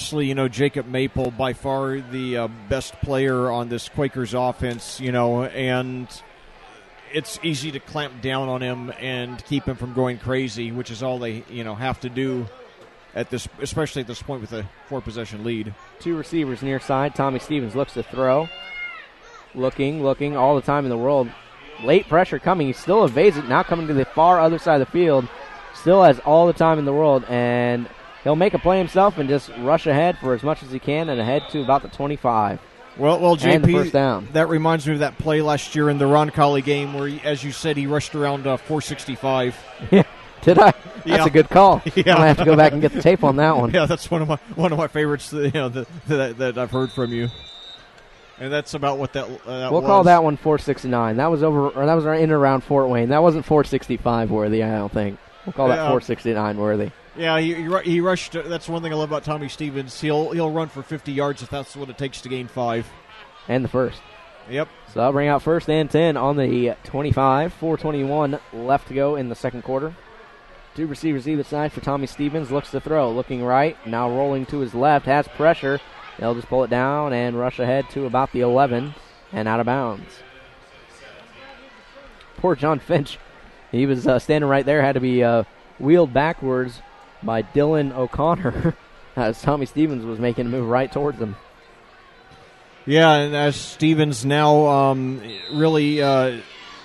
obviously, Jacob Maple, by far the best player on this Quakers offense, and it's easy to clamp down on him and keep him from going crazy, which is all they, have to do especially at this point with a 4-possession lead. 2 receivers near side. Tommy Stevens looks to throw. Looking all the time in the world. Late pressure coming. He still evades it. Now coming to the far other side of the field. Still has all the time in the world, and he'll make a play himself and just rush ahead for as much as he can and ahead to about the 25. Well, and the JP, first down. That reminds me of that play last year in the Roncalli game where, as you said, he rushed around 465. Yeah, did I? That's a good call. Yeah. I'm gonna have to go back and get the tape on that one. Yeah, that's one of my favorites. That I've heard from you. And that's about what that we'll was. call that one 469. That was in and around Fort Wayne. That wasn't 465 worthy, I don't think. We'll call that 469 worthy. Yeah, he rushed. That's one thing I love about Tommy Stevens. He'll run for 50 yards if that's what it takes to gain 5. And the first. Yep. So that'll bring out 1st and 10 on the 25. 4:21 left to go in the second quarter. 2 receivers either side for Tommy Stevens. Looks to throw. Looking right. Now rolling to his left. Has pressure. They'll just pull it down and rush ahead to about the 11 and out of bounds. Poor John Finch. He was standing right there. Had to be wheeled backwards by Dylan O'Connor as Tommy Stevens was making a move right towards him. Yeah, and as Stevens now really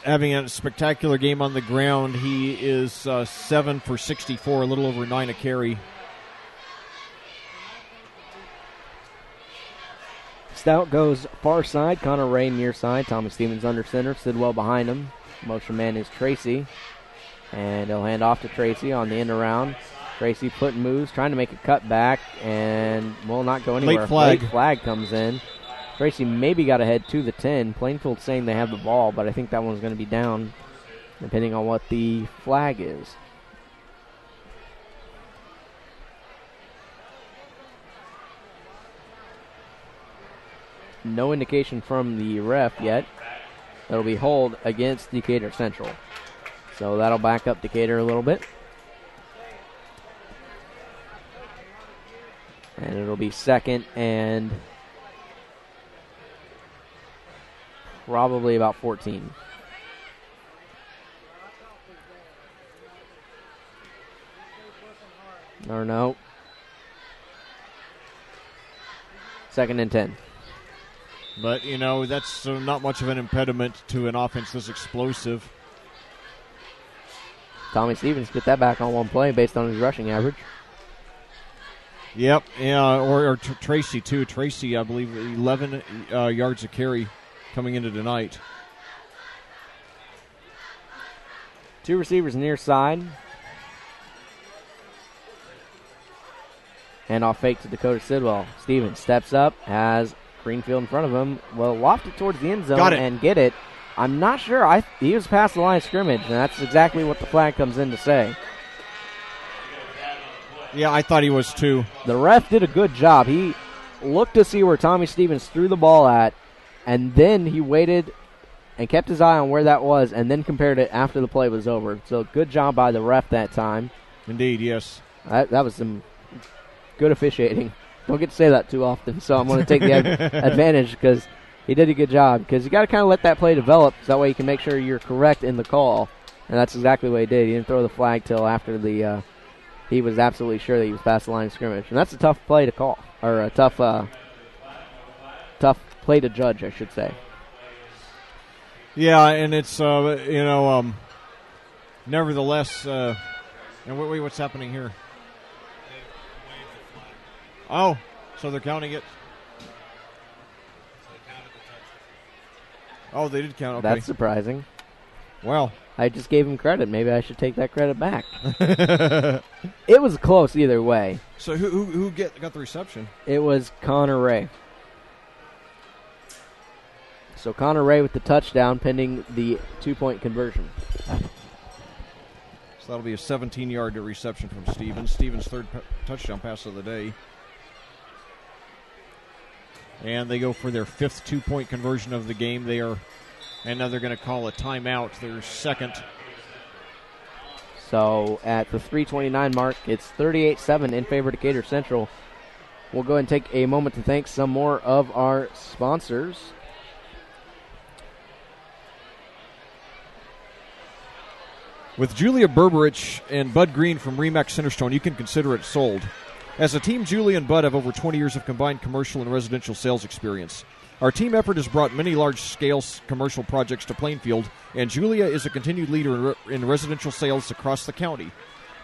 having a spectacular game on the ground, he is 7 for 64, a little over 9 a carry. Stout goes far side. Connor Ray near side. Tommy Stevens under center. Sidwell behind him. Motion man is Tracy. And he'll hand off to Tracy on the end around. Tracy putting moves, trying to make a cut back, and will not go anywhere. Late flag comes in. Tracy maybe got ahead to the 10. Plainfield saying they have the ball, but I think that one's going to be down, depending on what the flag is. No indication from the ref yet. That'll be hold against Decatur Central. So that'll back up Decatur a little bit. And it'll be 2nd and probably about 14. Or no. 2nd and 10. But, that's not much of an impediment to an offense this explosive. Tommy Stevens get that back on one play based on his rushing average. Yep, yeah, or Tracy, too. Tracy, I believe, 11 yards a carry coming into tonight. 2 receivers near side. Hand off fake to Dakota Sidwell. Stevens steps up, has Greenfield in front of him. Will loft it towards the end zone and get it. I'm not sure. He was past the line of scrimmage, and that's exactly what the flag comes in to say. Yeah, I thought he was too. The ref did a good job. He looked to see where Tommy Stevens threw the ball at, and then he waited and kept his eye on where that was, and then compared it after the play was over. So good job by the ref that time. Indeed, yes. That was some good officiating. Don't get to say that too often, so I'm going to take the advantage because he did a good job. Because you got to kind of let that play develop, so that way you can make sure you're correct in the call. And that's exactly what he did. He didn't throw the flag till after he was absolutely sure that he was past the line of scrimmage. And that's a tough play to call, or a tough play to judge, I should say. Yeah, and it's, nevertheless, and wait, what's happening here? Oh, so they're counting it. Oh, they did count. Okay. That's surprising. Well, I just gave him credit. Maybe I should take that credit back. It was close either way. So who got the reception? It was Connor Ray. So Connor Ray with the touchdown pending the 2-point conversion. So that'll be a 17-yard reception from Stevens. Stevens' third touchdown pass of the day. And they go for their 5th 2-point conversion of the game. And now they're going to call a timeout, their 2nd. So at the 3:29 mark, it's 38-7 in favor of Decatur Central. We'll go ahead and take a moment to thank some more of our sponsors. With Julia Berberich and Bud Green from Remax Centerstone, you can consider it sold. As a team, Julia and Bud have over 20 years of combined commercial and residential sales experience. Our team effort has brought many large-scale commercial projects to Plainfield, and Julia is a continued leader in residential sales across the county.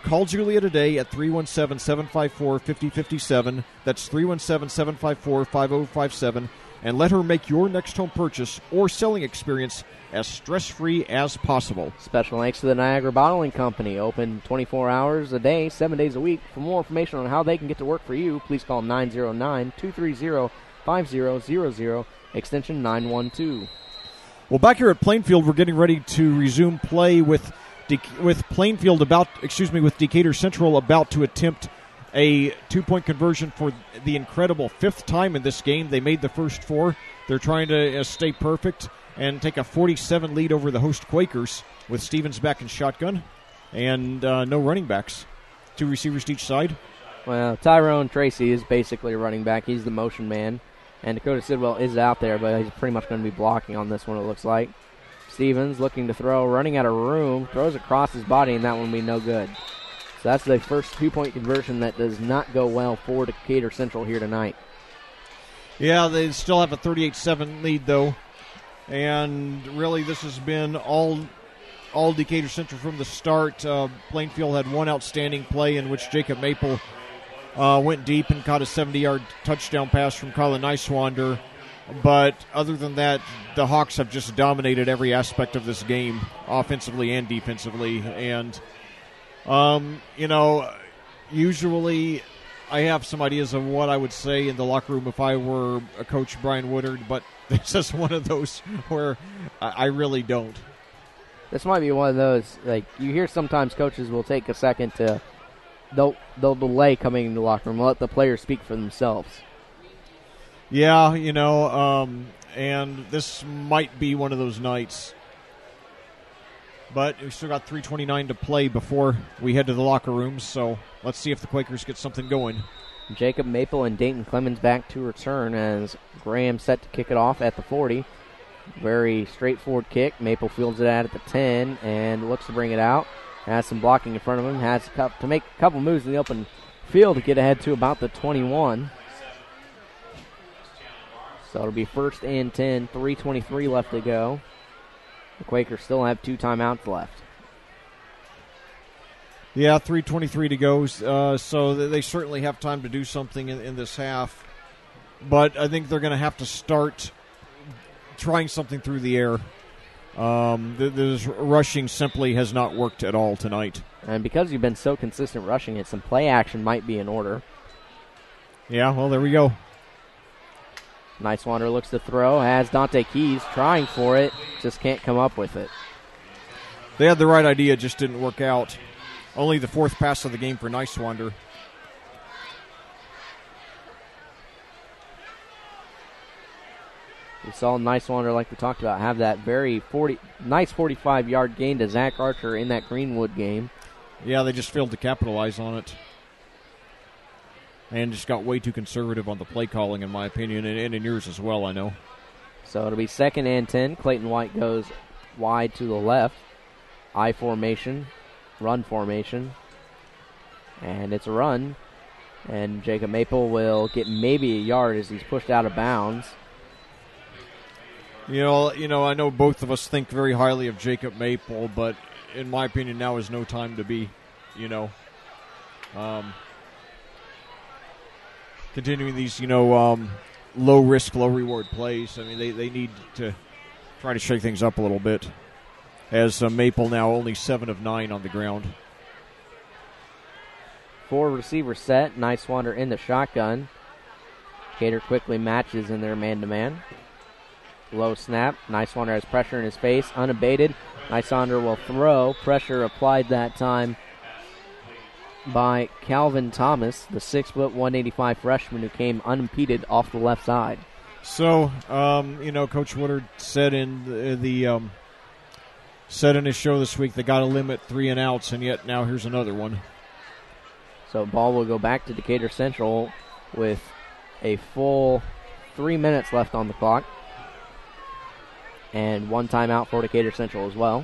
Call Julia today at 317-754-5057. That's 317-754-5057. And let her make your next home purchase or selling experience as stress-free as possible. Special thanks to the Niagara Bottling Company. Open 24 hours a day, 7 days a week. For more information on how they can get to work for you, please call 909-230-5000, extension 912. Well, back here at Plainfield, we're getting ready to resume play with Decatur Central about to attempt a 2-point conversion for the incredible 5th time in this game. They made the first 4. They're trying to stay perfect and take a 47 lead over the host Quakers with Stevens back in shotgun and no running backs. 2 receivers to each side. Well, Tyrone Tracy is basically a running back. He's the motion man. And Dakota Sidwell is out there, but he's pretty much going to be blocking on this one, it looks like. Stevens looking to throw, running out of room, throws across his body, and that one will be no good. So that's the first 2-point conversion that does not go well for Decatur Central here tonight. Yeah, they still have a 38-7 lead, though. And really, this has been all Decatur Central from the start. Plainfield had one outstanding play in which Jacob Maple went deep and caught a 70-yard touchdown pass from Colin Nicewander. But other than that, the Hawks have just dominated every aspect of this game, offensively and defensively. And, usually I have some ideas of what I would say in the locker room if I were a coach, Brian Woodard, but this is one of those where I really don't. This might be one of those, like, you hear sometimes coaches will take a second to, they'll delay coming into the locker room, let the players speak for themselves. Yeah, and this might be one of those nights. But we still got 3:29 to play before we head to the locker rooms, so let's see if the Quakers get something going. Jacob Maple and Dayton Clemens back to return as Graham set to kick it off at the 40. Very straightforward kick. Maple fields it at the 10 and looks to bring it out. Has some blocking in front of him. Has to make a couple moves in the open field to get ahead to about the 21. So it'll be 1st and 10, 3:23 left to go. The Quakers still have 2 timeouts left. Yeah, 3:23 to go, so they certainly have time to do something in this half. But I think they're going to have to start trying something through the air. This rushing simply has not worked at all tonight. And because you've been so consistent rushing it, some play action might be in order. Yeah, well, there we go. Nicewander looks to throw, has Dante Keys trying for it, just can't come up with it. They had the right idea, just didn't work out. Only the 4th pass of the game for Nicewander. We saw Nicewander, like we talked about, have that very nice 45-yard gain to Zach Archer in that Greenwood game. Yeah, they just failed to capitalize on it. And just got way too conservative on the play calling, in my opinion, and in yours as well, I know. So it'll be 2nd and 10. Clayton White goes wide to the left. I formation, run formation. And it's a run. And Jacob Maple will get maybe a yard as he's pushed out of bounds. You know, I know both of us think very highly of Jacob Maple, but in my opinion, now is no time to be, continuing these, low risk, low reward plays. I mean, they need to try to shake things up a little bit. As Maple now only 7 of 9 on the ground. 4 receiver set. Nicewander in the shotgun. Gator quickly matches in their man-to-man. Low snap. Nicewander has pressure in his face. Unabated. Nicewander will throw. Pressure applied that time by Calvin Thomas, the 6', 185 freshman who came unimpeded off the left side. So, Coach Woodard said in said in his show this week they got to limit 3 and outs, and yet now here's another one. So ball will go back to Decatur Central with a full 3 minutes left on the clock. And 1 timeout for Decatur Central as well.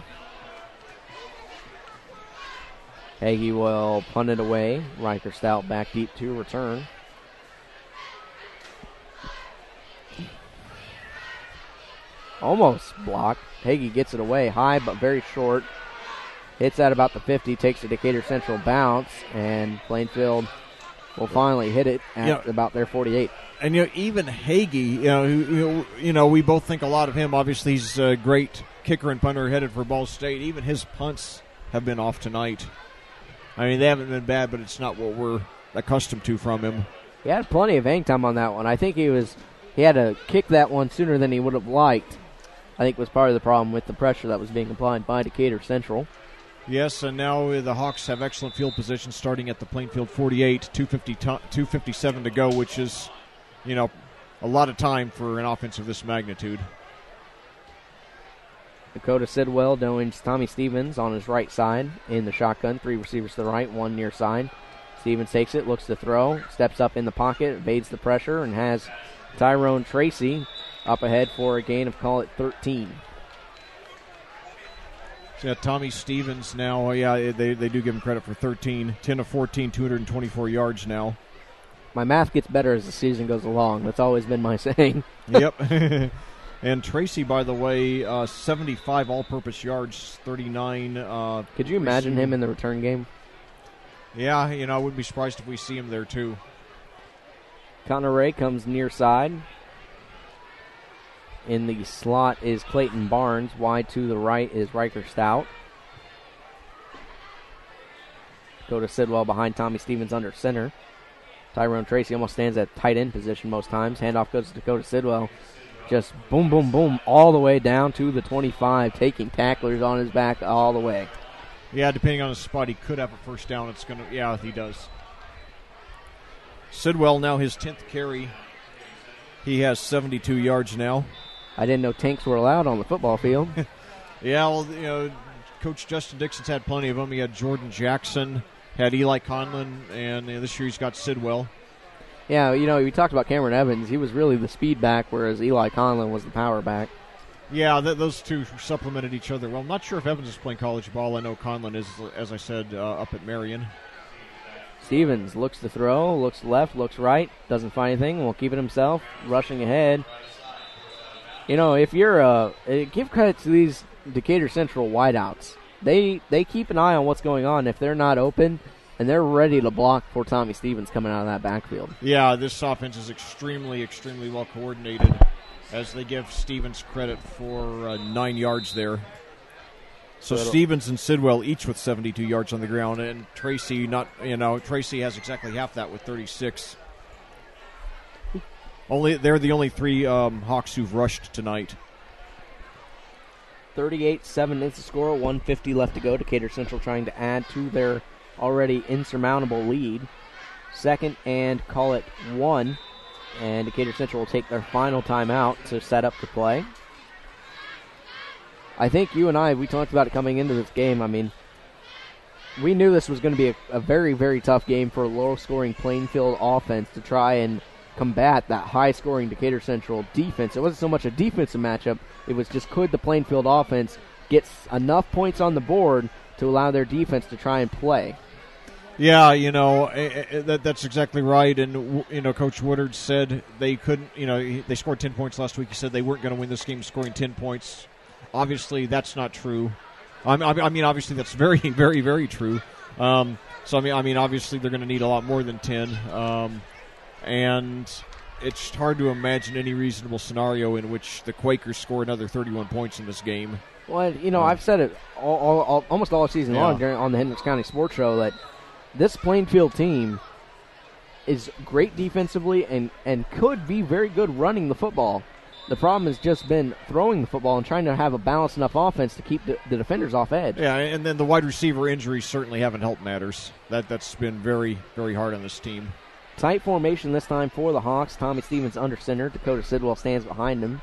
Hagee will punt it away. Riker Stout back deep to return. Almost blocked. Hagee gets it away high but very short. Hits at about the 50, takes a Decatur Central bounce, and Plainfield will finally hit it at about their 48. And even Hagee, we both think a lot of him. Obviously, he's a great kicker and punter headed for Ball State. Even his punts have been off tonight. I mean, they haven't been bad, but it's not what we're accustomed to from him. He had plenty of hang time on that one. I think he had to kick that one sooner than he would have liked. I think was part of the problem with the pressure that was being applied by Decatur Central. Yes, and now the Hawks have excellent field position starting at the Plainfield 48, 2:57 to go, which is, a lot of time for an offense of this magnitude. Dakota Sidwell joins Tommy Stevens on his right side in the shotgun. 3 receivers to the right, 1 near side. Stevens takes it, looks to throw, steps up in the pocket, evades the pressure, and has Tyrone Tracy up ahead for a gain of, call it, 13. So Tommy Stevens now, they do give him credit for 13. 10 of 14, 224 yards now. My math gets better as the season goes along. That's always been my saying. Yep. And Tracy, by the way, 75 all-purpose yards, 39. Could you imagine him in the return game? Yeah, I wouldn't be surprised if we see him there too. Connor Ray comes near side. In the slot is Clayton Barnes. Wide to the right is Riker Stout. Go to Sidwell behind Tommy Stevens under center. Tyrone Tracy almost stands at tight end position most times. Handoff goes to Dakota Sidwell. Just boom, boom, boom, all the way down to the 25, taking tacklers on his back all the way. Yeah, depending on the spot, he could have a first down. He does. Sidwell now his 10th carry. He has 72 yards now. I didn't know tanks were allowed on the football field. Yeah, well, Coach Justin Dixon's had plenty of them. He had Jordan Jackson, had Eli Conlon, and this year he's got Sidwell. Yeah, we talked about Cameron Evans. He was really the speed back, whereas Eli Conlon was the power back. Yeah, those two supplemented each other. Well, I'm not sure if Evans is playing college ball. I know Conlon is, as I said, up at Marion. Stevens looks to throw, looks left, looks right, doesn't find anything, will keep it himself, rushing ahead. If you're give credit to these Decatur Central wideouts. They keep an eye on what's going on. If they're not open, and they're ready to block for Tommy Stevens coming out of that backfield. Yeah, this offense is extremely, extremely well coordinated, as they give Stevens credit for 9 yards there. So Stevens and Sidwell each with 72 yards on the ground, and Tracy Tracy has exactly half that with 36. They're the only 3 Hawks who've rushed tonight. 38-7 is the score. 1:50 left to go. Decatur Central trying to add to their already insurmountable lead. Second and call it 1. And Decatur Central will take their final timeout to set up the play. I think you and I, we talked about it coming into this game. I mean, we knew this was going to be a very, very tough game for a low-scoring Plainfield offense to try and combat that high-scoring Decatur Central defense. It wasn't so much a defensive matchup. It was just could the Plainfield offense get enough points on the board to allow their defense to try and play. Yeah, that's exactly right. And, Coach Woodard said they couldn't, they scored 10 points last week. He said they weren't going to win this game scoring 10 points. Obviously, that's not true. I mean, obviously, that's very, very, very true. Obviously, they're going to need a lot more than 10. And it's hard to imagine any reasonable scenario in which the Quakers score another 31 points in this game. Well, I've said it almost all season long on the Hendricks County Sports Show that this Plainfield team is great defensively and could be very good running the football. The problem has just been throwing the football and trying to have a balanced enough offense to keep the defenders off edge. Yeah, and then the wide receiver injuries certainly haven't helped matters. That's been very, very hard on this team. Tight formation this time for the Hawks. Tommy Stevens under center. Dakota Sidwell stands behind him.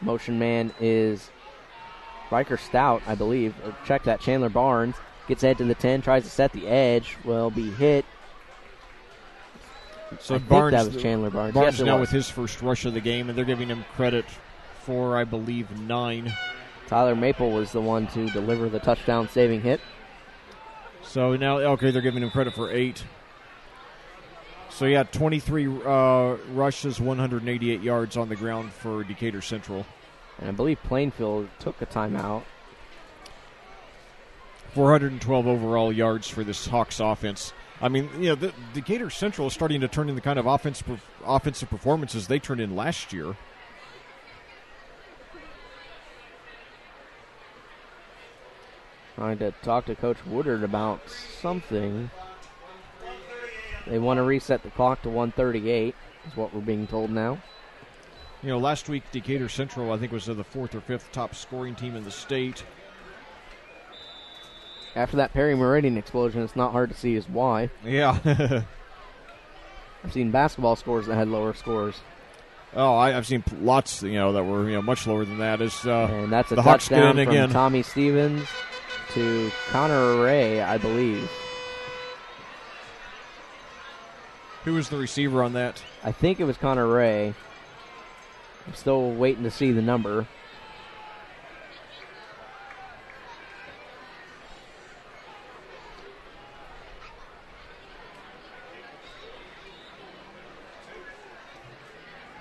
Motion man is Riker Stout, I believe. Or check that. Chandler Barnes gets ahead to the 10, tries to set the edge. Will be hit So I Barnes, think that was Chandler Barnes. Barnes yes, now with his first rush of the game, and they're giving him credit for, I believe, 9. Tyler Maple was the one to deliver the touchdown-saving hit. So now, okay, they're giving him credit for 8. So, yeah, 23 rushes, 188 yards on the ground for Decatur Central. And I believe Plainfield took a timeout. 412 overall yards for this Hawks offense. I mean, the Decatur Central is starting to turn in the kind of offensive performances they turned in last year. Trying to talk to Coach Woodard about something. They want to reset the clock to 1:38, is what we're being told now. Last week Decatur Central, I think, was the 4th or 5th top scoring team in the state. After that Perry Meridian explosion, it's not hard to see is why. Yeah. I've seen basketball scores that had lower scores. Oh, I've seen lots, that were much lower than that. And that's a the Hawks touchdown get in from again. Tommy Stevens to Connor Ray, I believe. Who was the receiver on that? I think it was Connor Ray. I'm still waiting to see the number.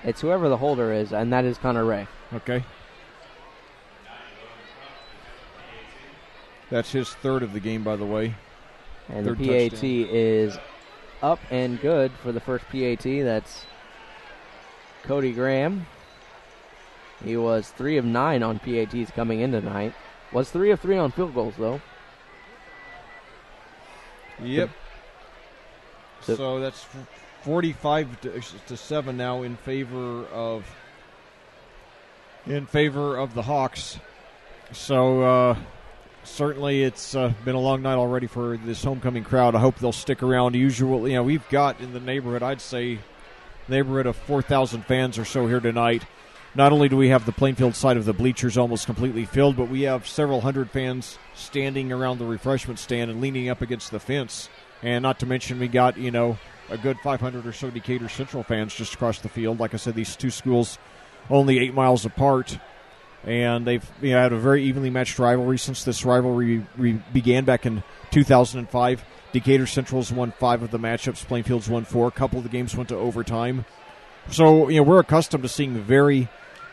It's whoever the holder is, and that is Connor Ray. Okay. That's his 3rd of the game, by the way. And Third the PAT touchdown. is up and good for the first PAT. That's Cody Graham. He was 3 of 9 on PATs coming in tonight. Was 3 of 3 on field goals, though. Yep. So that's 45 to 7 now in favor of the Hawks. So certainly it's been a long night already for this homecoming crowd. I hope they'll stick around. Usually, we've got in the neighborhood, I'd say, neighborhood of 4,000 fans or so here tonight. Not only do we have the Plainfield side of the bleachers almost completely filled, but we have several hundred fans standing around the refreshment stand and leaning up against the fence. And not to mention we got, a good 500 or so Decatur Central fans just across the field. Like I said, these two schools only 8 miles apart. And they've had a very evenly matched rivalry since this rivalry began back in 2005. Decatur Central's won 5 of the matchups. Plainfield's won 4. A couple of the games went to overtime. So, we're accustomed to seeing very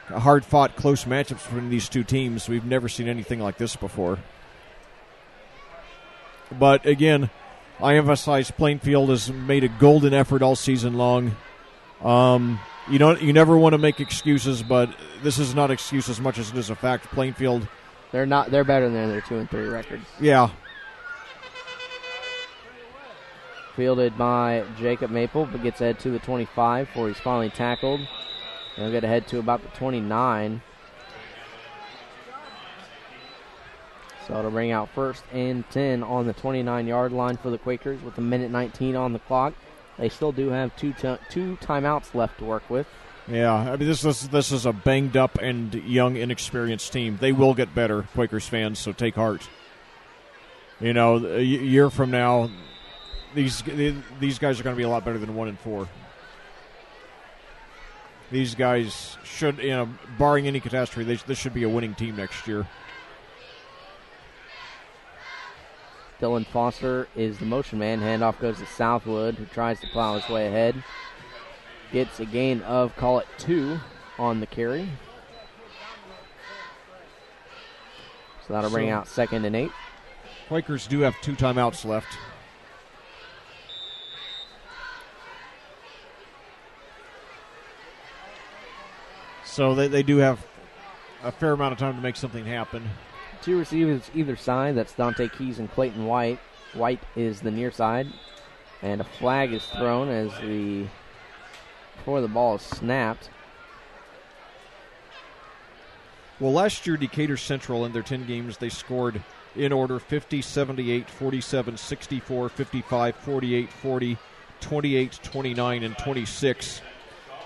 hard-fought, close matchups between these two teams. We've never seen anything like this before. But, again, I emphasize Plainfield has made a golden effort all season long. You never want to make excuses, but this is not excuse as much as it is a fact. Plainfield, they're better than their 2-3 records. Yeah. Fielded by Jacob Maple, but gets ahead to the 25 before he's finally tackled. And he'll get ahead to about the 29. So it'll bring out 1st and 10 on the 29-yard line for the Quakers with 1:19 on the clock. They still do have two timeouts left to work with. Yeah, I mean this is a banged up and young, inexperienced team. They will get better, Quakers fans. So take heart. A year from now, these guys are going to be a lot better than 1-4. These guys should, barring any catastrophe, this should be a winning team next year. Dylan Foster is the motion man. Handoff goes to Southwood, who tries to plow his way ahead. Gets a gain of, call it 2 on the carry. So that'll bring out 2nd and 8. Quakers do have 2 timeouts left. So they do have a fair amount of time to make something happen. 2 receivers either side. That's Dante Keys and Clayton White. White is the near side. And a flag is thrown before the ball is snapped. Well, last year, Decatur Central, in their 10 games, they scored in order 50, 78, 47, 64, 55, 48, 40, 28, 29, and 26.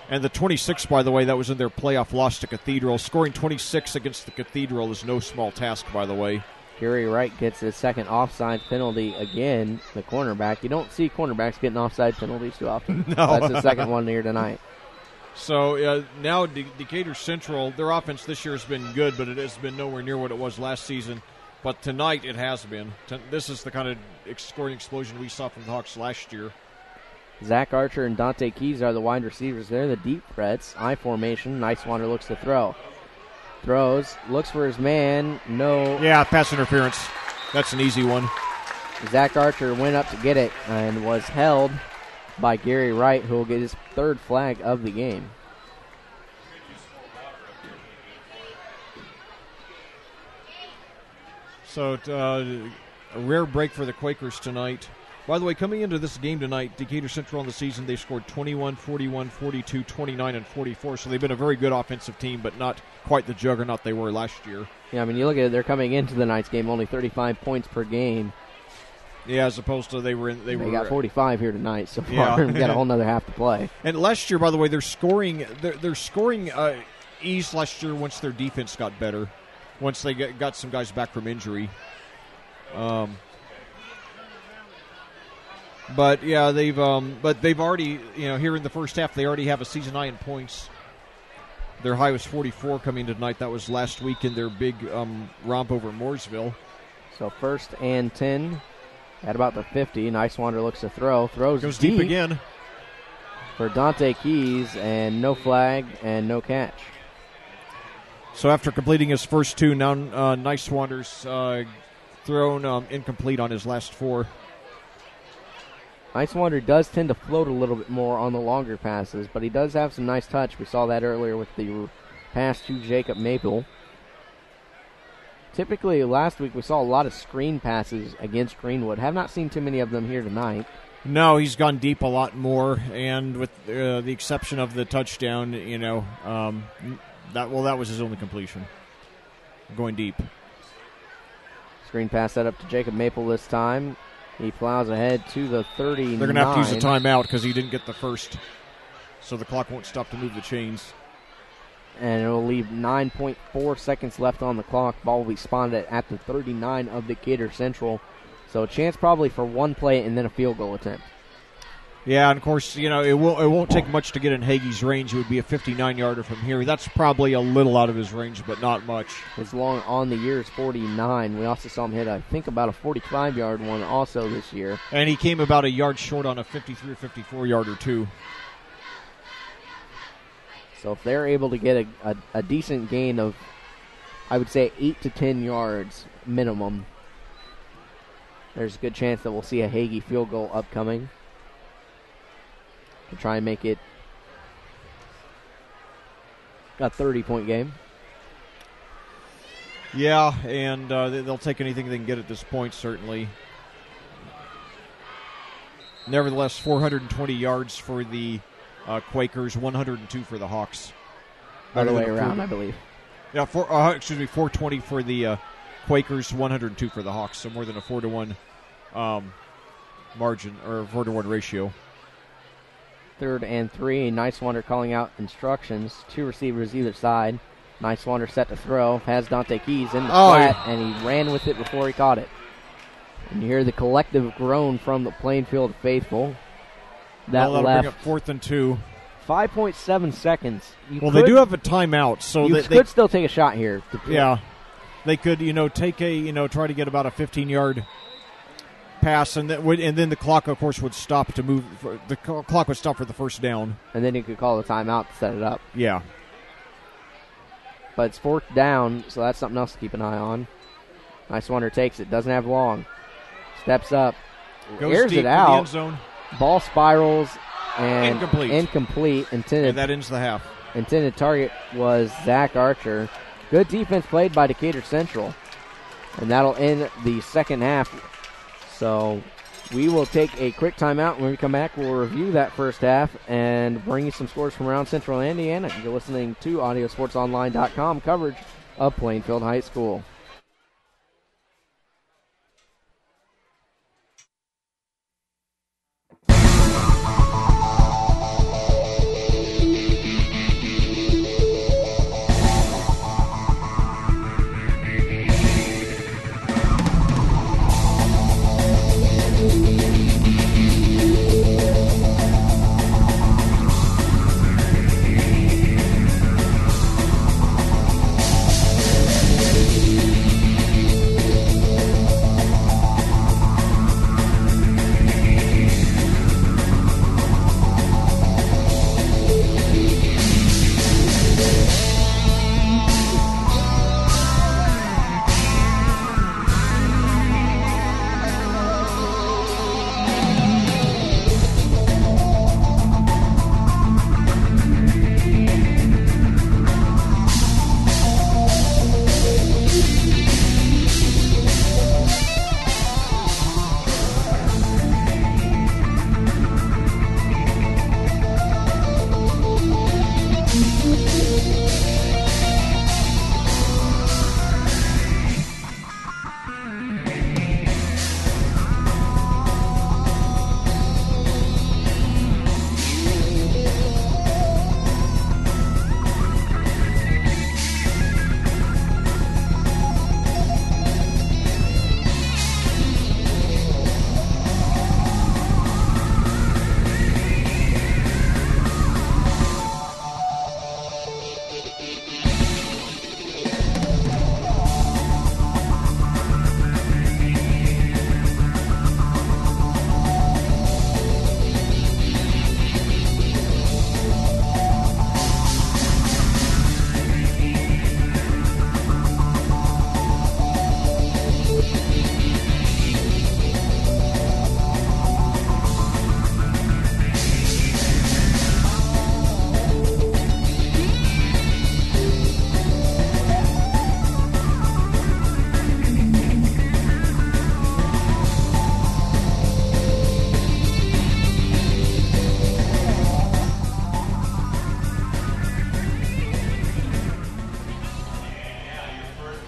And the 26, by the way, that was in their playoff loss to Cathedral. Scoring 26 against the Cathedral is no small task, by the way. Gary Wright gets his second offside penalty again, the cornerback. You don't see cornerbacks getting offside penalties too often. No. That's the second one here tonight. So now Decatur Central, their offense this year has been good, but it has been nowhere near what it was last season. But tonight it has been. This is the kind of scoring explosion we saw from the Hawks last year. Zach Archer and Dante Keys are the wide receivers. They're the deep threats. I formation. Nicewander looks to throw. Throws. Looks for his man. No. Yeah, pass interference. That's an easy one. Zach Archer went up to get it and was held by Gary Wright, who will get his third flag of the game. So a rare break for the Quakers tonight. By the way, coming into this game tonight, Decatur Central on the season, they scored 21, 41, 42, 29, and 44. So they've been a very good offensive team, but not quite the juggernaut they were last year. Yeah, I mean, you look at it, they're coming into the night's game only 35 points per game. Yeah, as opposed to they got 45 here tonight so far. Yeah. We got a whole nother half to play. And last year, by the way, they're scoring ease last year once their defense got better, once they got some guys back from injury. But yeah, they've already, here in the first half, they already have a season high in points. Their high was 44 coming tonight. That was last week in their big romp over Mooresville. So 1st and 10 at about the 50. Nicewander looks to throw. Goes deep again for Dante Keys, and no flag and no catch. So after completing his first two, now Nicewander's thrown incomplete on his last four. Nicewander does tend to float a little bit more on the longer passes, but he does have some nice touch. We saw that earlier with the pass to Jacob Maple. Typically, last week we saw a lot of screen passes against Greenwood. Have not seen too many of them here tonight. No, he's gone deep a lot more, and with the exception of the touchdown, that was his only completion. Going deep. Screen pass set up to Jacob Maple this time. He plows ahead to the 39. They're going to have to use a timeout because he didn't get the first, so the clock won't stop to move the chains. And it will leave 9.4 seconds left on the clock. Ball will be spotted at the 39 of Decatur Central. So a chance probably for one play and then a field goal attempt. Yeah, and of course, it won't take much to get in Hagee's range. It would be a 59-yarder from here. That's probably a little out of his range, but not much. His long on the year is 49. We also saw him hit, I think, about a 45-yard one also this year. And he came about a yard short on a 53 or 54-yarder, too. So if they're able to get a decent gain of, I would say, 8 to 10 yards minimum, there's a good chance that we'll see a Hagee field goal upcoming to try and make it a 30-point game. Yeah, and they'll take anything they can get at this point, certainly. Nevertheless, 420 yards for the Quakers, 102 for the Hawks. Other way around, I believe. Yeah, 420 for the Quakers, 102 for the Hawks. So more than a 4-to-1 margin, or 4-to-1 ratio. 3rd and 3. Nicewander calling out instructions. 2 receivers either side. Nicewander set to throw. Has Dante Keys in the flat, and he ran with it before he caught it. And you hear the collective groan from the Plainfield faithful. That'll bring up 4th and 2. 5.7 seconds. They do have a timeout, so they could still take a shot here. Yeah, they could, take try to get about a 15-yard pass, and then the clock, of course, would stop to move. The clock would stop for the first down, and then you could call the timeout to set it up. Yeah, but it's 4th down, so that's something else to keep an eye on. Nicewander takes it, doesn't have long, steps up, airs it out. In the end zone. Ball spirals and incomplete. Intended, and that ends the half. Intended target was Zach Archer. Good defense played by Decatur Central, and that'll end the second half. So we will take a quick timeout. When we come back, we'll review that first half and bring you some scores from around Central Indiana. You're listening to AudioSportsOnline.com coverage of Plainfield High School.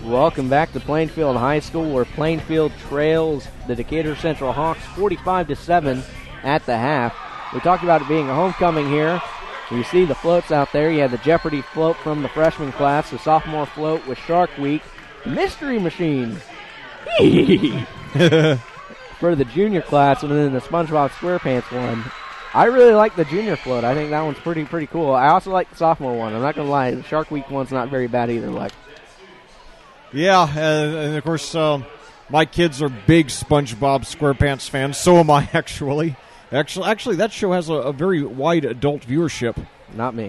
Welcome back to Plainfield High School, where Plainfield trails the Decatur Central Hawks 45-7 at the half. We talked about it being a homecoming here. You see the floats out there. You have the Jeopardy float from the freshman class, the sophomore float with Shark Week, Mystery Machine for the junior class, and then the SpongeBob SquarePants one. I really like the junior float. I think that one's pretty cool. I also like the sophomore one. I'm not going to lie. The Shark Week one's not very bad either. Yeah, and of course, my kids are big SpongeBob SquarePants fans. So am I, actually. Actually, that show has a very wide adult viewership. Not me.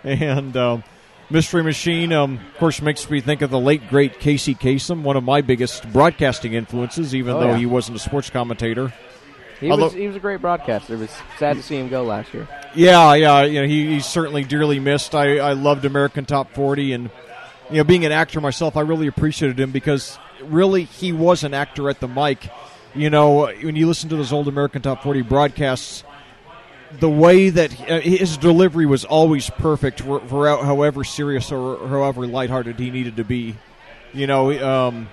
And Mystery Machine, of course, makes me think of the late, great Casey Kasem, one of my biggest broadcasting influences, even though he wasn't a sports commentator. He was a great broadcaster. It was sad to see him go last year. Yeah. He's certainly dearly missed. I loved American Top 40, and being an actor myself, I really appreciated him because really he was an actor at the mic. When you listen to those old American Top 40 broadcasts, the way that his delivery was always perfect, for however serious or however lighthearted he needed to be. Even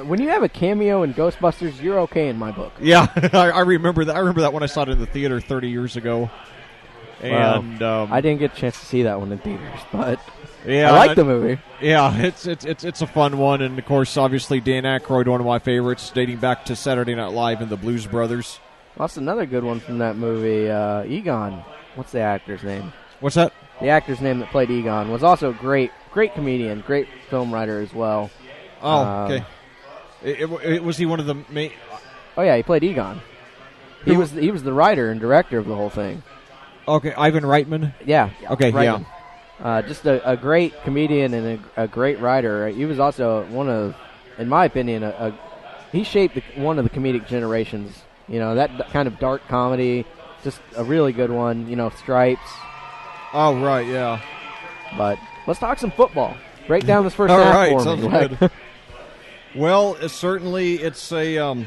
when you have a cameo in Ghostbusters, you're okay in my book. Yeah, I remember that. I remember that when I saw it in the theater 30 years ago. And I didn't get a chance to see that one in theaters, but yeah, I like the movie. Yeah, it's a fun one, and of course, obviously Dan Aykroyd, one of my favorites, dating back to Saturday Night Live and the Blues Brothers. That's another good one from that movie. Egon, what's the actor's name? What's that? The actor's name that played Egon was also a great comedian, great film writer as well. Oh, okay. Was he one of the main? Oh yeah, he played Egon. He was the writer and director of the whole thing. Okay, Ivan Reitman. Yeah. Okay, Reitman. Yeah. Just a great comedian and a great writer. He was also one of, in my opinion, he shaped one of the comedic generations. That kind of dark comedy, just a really good one. Stripes. Oh, right, yeah. But let's talk some football. Break down this first half for me. Sounds good. Well, certainly it's a,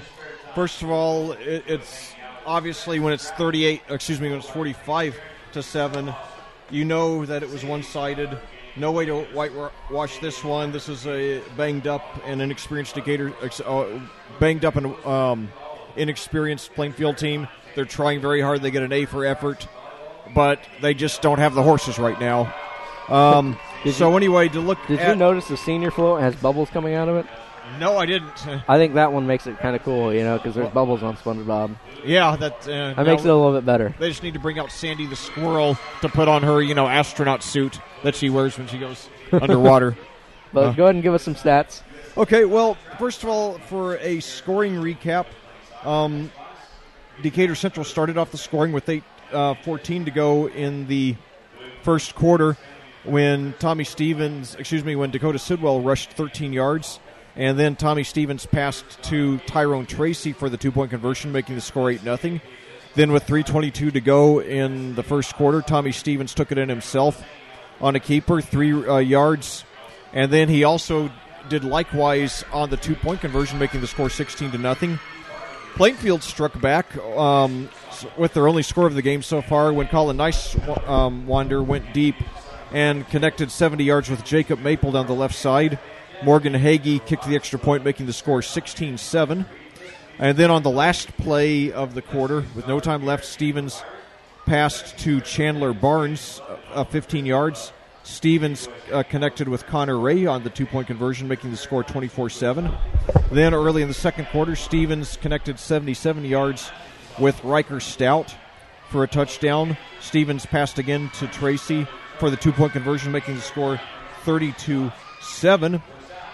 first of all, it's obviously when it's 45-7, you know that it was one-sided. No way to whitewash this one. This is a banged up and inexperienced Decatur, inexperienced Plainfield team. They're trying very hard. They get an A for effort, but they just don't have the horses right now. Did you notice the senior float has bubbles coming out of it? No, I didn't. I think that one makes it kind of cool, because there's bubbles on SpongeBob. Yeah, that makes it a little bit better. They just need to bring out Sandy the squirrel to put on her, astronaut suit that she wears when she goes underwater. But go ahead and give us some stats. Okay, well, first of all, for a scoring recap, Decatur Central started off the scoring with 8:14 to go in the first quarter when Dakota Sidwell rushed 13 yards. And then Tommy Stevens passed to Tyrone Tracy for the 2-point conversion, making the score 8-0. Then with 3:22 to go in the first quarter, Tommy Stevens took it in himself on a keeper, 3 yards. And then he also did likewise on the 2-point conversion, making the score 16-0. Plainfield struck back with their only score of the game so far when Colin Nicewander went deep and connected 70 yards with Jacob Maple down the left side. Morgan Hagee kicked the extra point, making the score 16-7. And then on the last play of the quarter, with no time left, Stevens passed to Chandler Barnes, 15 yards. Stevens connected with Connor Ray on the 2-point conversion, making the score 24-7. Then early in the second quarter, Stevens connected 77 yards with Riker Stout for a touchdown. Stevens passed again to Tracy for the 2-point conversion, making the score 32-7.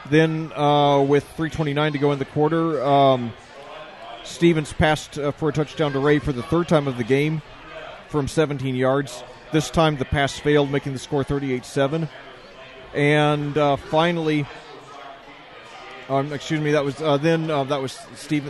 Then with 3:29 to go in the quarter, Stevens passed for a touchdown to Ray for the third time of the game from 17 yards. This time the pass failed, making the score 38-7. And finally, that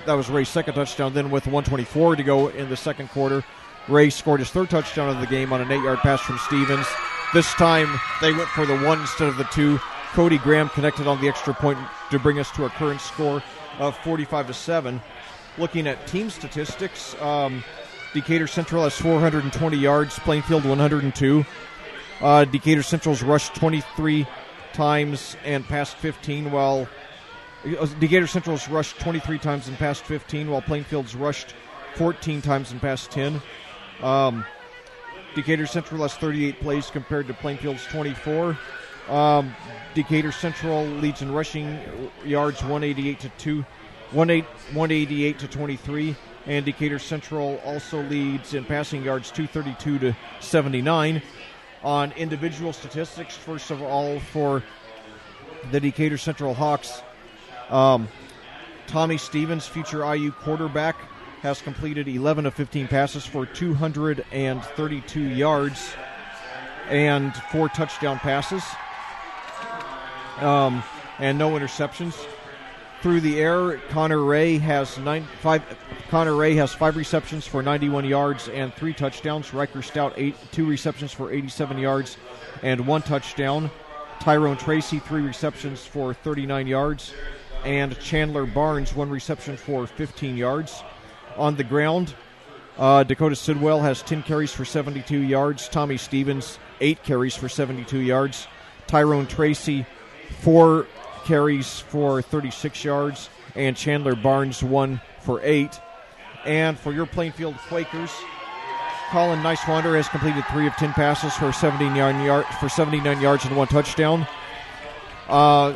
was Ray's second touchdown. Then with 1:24 to go in the second quarter, Ray scored his third touchdown of the game on an 8-yard pass from Stevens. This time they went for the 1 instead of the 2. Cody Graham connected on the extra point to bring us to a current score of 45-7. Looking at team statistics, Decatur Central has 420 yards, Plainfield 102. Decatur Central's rushed 23 times and passed 15, while Decatur Central's rushed 23 times and passed 15, while Plainfield's rushed 14 times and passed 10. Decatur Central has 38 plays compared to Plainfield's 24. Decatur Central leads in rushing yards 188 to 23, and Decatur Central also leads in passing yards 232 to 79. On individual statistics, first of all, for the Decatur Central Hawks, Tommy Stevens, future IU quarterback, has completed 11 of 15 passes for 232 yards and 4 touchdown passes, and no interceptions. Through the air, Connor Ray has 5 receptions for 91 yards and 3 touchdowns. Riker Stout 2 receptions for 87 yards and 1 touchdown. Tyrone Tracy 3 receptions for 39 yards, and Chandler Barnes 1 reception for 15 yards. On the ground, Dakota Sidwell has 10 carries for 72 yards. Tommy Stevens 8 carries for 72 yards. Tyrone Tracy 4 carries for 36 yards, and Chandler Barnes 1 for 8. And for your Plainfield Quakers, Colin Nicewander has completed 3 of 10 passes for 79 yards and 1 touchdown.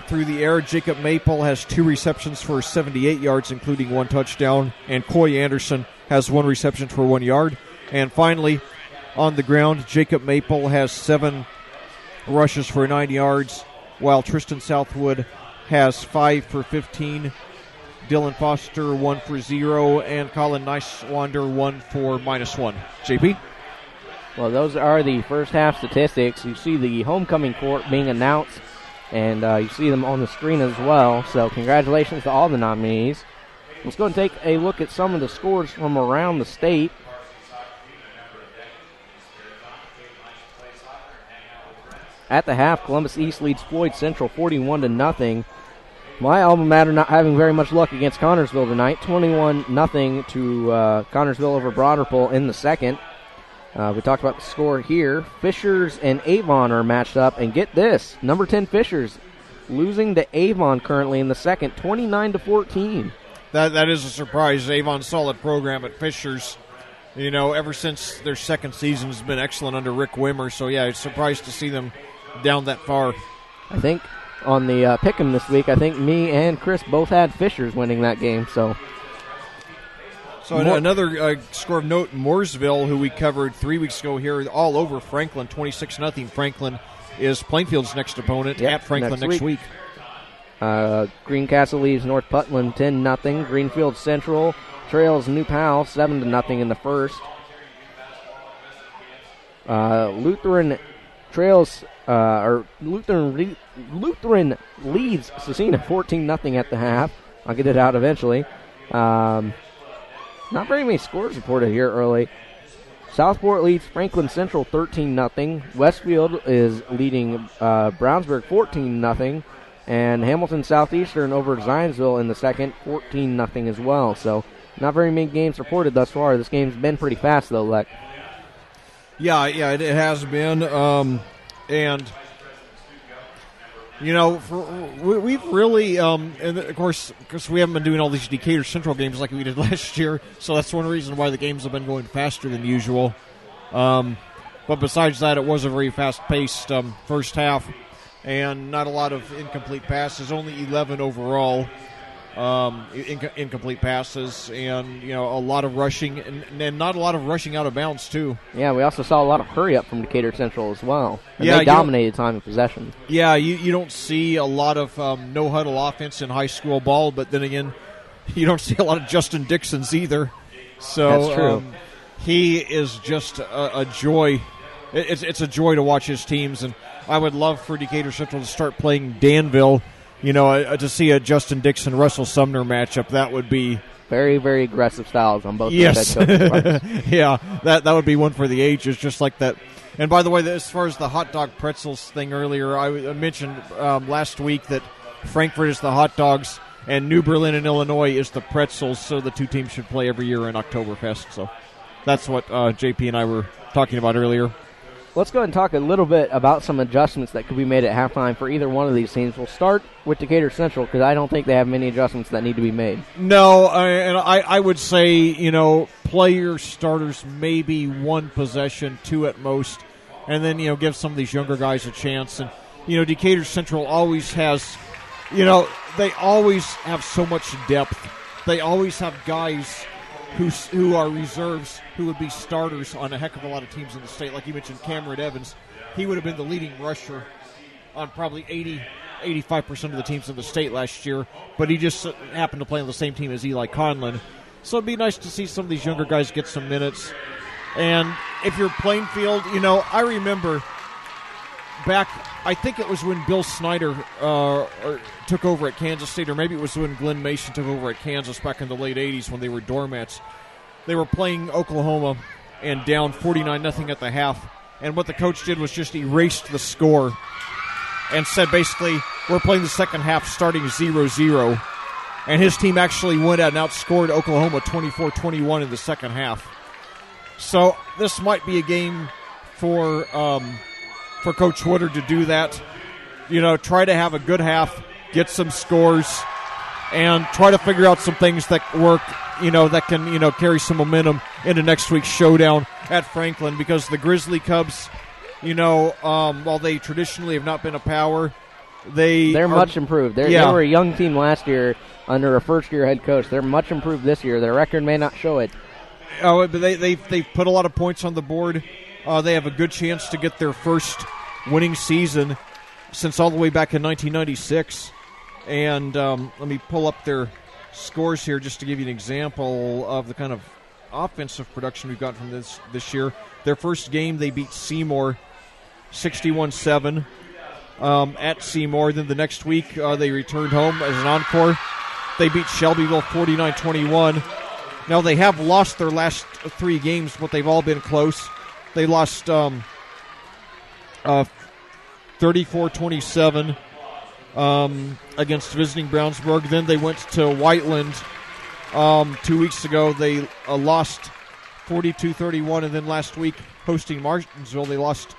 Through the air, Jacob Maple has 2 receptions for 78 yards, including 1 touchdown, and Coy Anderson has 1 reception for 1 yard. And finally, on the ground, Jacob Maple has 7 rushes for 9 yards, while Tristan Southwood has 5 for 15, Dylan Foster 1 for 0, and Colin Nicewander 1 for -1. JP? Well, those are the first half statistics. You see the homecoming court being announced, and you see them on the screen as well. So congratulations to all the nominees. Let's go and take a look at some of the scores from around the state. At the half, Columbus East leads Floyd Central 41-0. My alma mater not having very much luck against Connorsville tonight. 21-0 to Connorsville over Broad Ripple in the second. We talked about the score here. Fishers and Avon are matched up, and get this, number 10 Fishers losing to Avon currently in the second, 29-14. That is a surprise. Avon's solid program at Fishers, you know, ever since their second season has been excellent under Rick Wimmer. So yeah, it's surprised to see them down that far. I think on the pick'em this week, I think me and Chris both had Fishers winning that game. So another score of note, Mooresville, who we covered 3 weeks ago here, all over Franklin, 26-0. Franklin is Plainfield's next opponent at Franklin next week. Greencastle leaves North Putnam 10-0. Greenfield Central trails New Powell 7-0 in the first. Lutheran trails Lutheran leads Cecina 14-0 at the half. I'll get it out eventually. Not very many scores reported here early. Southport leads Franklin Central 13-0. Westfield is leading Brownsburg 14-0. And Hamilton Southeastern over Zionsville in the second, 14-0 as well. So not very many games reported thus far. This game's been pretty fast, though, Lek. Yeah, it has been. And, you know, we've really, and of course, because we haven't been doing all these Decatur Central games like we did last year, so that's one reason why the games have been going faster than usual. But besides that, it was a very fast-paced first half, and not a lot of incomplete passes, only 11 overall. Incomplete passes, and you know, a lot of rushing, and not a lot of rushing out of bounds too. Yeah, we also saw a lot of hurry up from Decatur Central as well. And they dominated time of possession. Yeah, you don't see a lot of no huddle offense in high school ball, but then again, you don't see a lot of Justin Dixons either. So that's true. He is just a joy. It's a joy to watch his teams, and I would love for Decatur Central to start playing Danville. You know, to see a Justin Dixon Russell Sumner matchup, that would be very, very aggressive styles on both. Yes, yeah, that would be one for the ages, just like that. And by the way, as far as the hot dog pretzels thing earlier, I mentioned last week that Frankfort is the hot dogs and New Berlin in Illinois is the pretzels. So the two teams should play every year in Oktoberfest. So that's what JP and I were talking about earlier. let's go ahead and talk a little bit about some adjustments that could be made at halftime for either one of these teams. We'll start with Decatur Central because I don't think they have many adjustments that need to be made. No, I would say, player starters maybe one possession, two at most, and then, give some of these younger guys a chance. And, Decatur Central always has, they always have so much depth. They always have guys who are reserves who would be starters on a heck of a lot of teams in the state. Like you mentioned, Cameron Evans, he would have been the leading rusher on probably 85% of the teams in the state last year, but he just happened to play on the same team as Eli Conlon. So it'd be nice to see some of these younger guys get some minutes. And if you're Plainfield, I remember back, I think it was when Bill Snyder took over at Kansas State, or maybe it was when Glenn Mason took over at Kansas back in the late 80s when they were doormats. They were playing Oklahoma and down 49-0 at the half. And what the coach did was just erased the score and said basically, we're playing the second half starting 0-0. And his team actually went out and outscored Oklahoma 24-21 in the second half. So this might be a game for Coach Woodard to do that. Try to have a good half, get some scores, and try to figure out some things that work, that can, carry some momentum into next week's showdown at Franklin, because the Grizzly Cubs, while they traditionally have not been a power, they're much improved. They were a young team last year under a first-year head coach. They're much improved this year. Their record may not show it. Oh, but they've put a lot of points on the board. They have a good chance to get their first winning season since all the way back in 1996. And let me pull up their scores here just to give you an example of the kind of offensive production we've got from this year. Their first game, they beat Seymour 61-7 at Seymour. Then the next week, they returned home as an encore. They beat Shelbyville 49-21. Now, they have lost their last three games, but they've all been close. They lost 34-27 against visiting Brownsburg. Then they went to Whiteland 2 weeks ago. They lost 42-31, and then last week, hosting Martinsville, they lost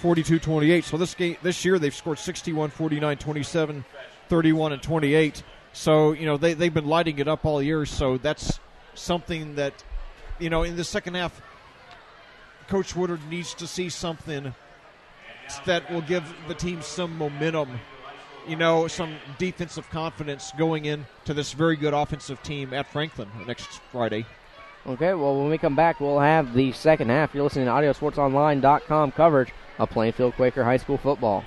42-28. So this year, they've scored 61, 49, 27, 31, and 28. So, they've been lighting it up all year. So that's something that, in the second half, Coach Woodard needs to see something that will give the team some momentum, some defensive confidence going into this very good offensive team at Franklin next Friday. Okay, well, when we come back, we'll have the second half. You're listening to AudioSportsOnline.com coverage of Plainfield Quaker High School football.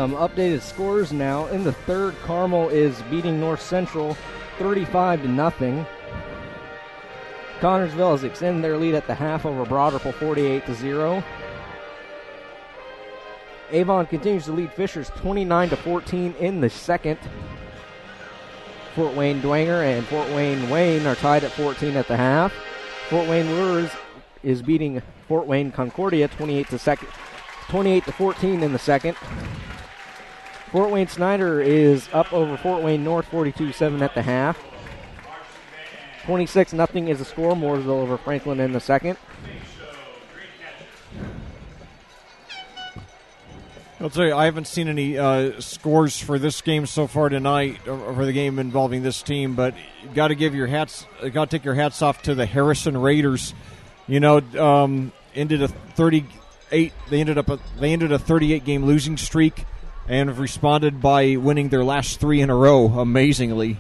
some updated scores now. In the third, Carmel is beating North Central 35-0. Connorsville has extended their lead at the half over Broad Ripple 48-0. Avon continues to lead Fishers 29-14 in the second. Fort Wayne Dwenger and Fort Wayne are tied at 14 at the half. Fort Wayne Lures is beating Fort Wayne Concordia 28-14 in the second. Fort Wayne Snyder is up over Fort Wayne North 42-7 at the half. 26-0 is the score. Mooresville over Franklin in the second. I'll tell you, I haven't seen any scores for this game so far tonight, or for the game involving this team. But you got to take your hats off to the Harrison Raiders. Ended a 38. They ended a 38-game losing streak, and have responded by winning their last 3 in a row. Amazingly,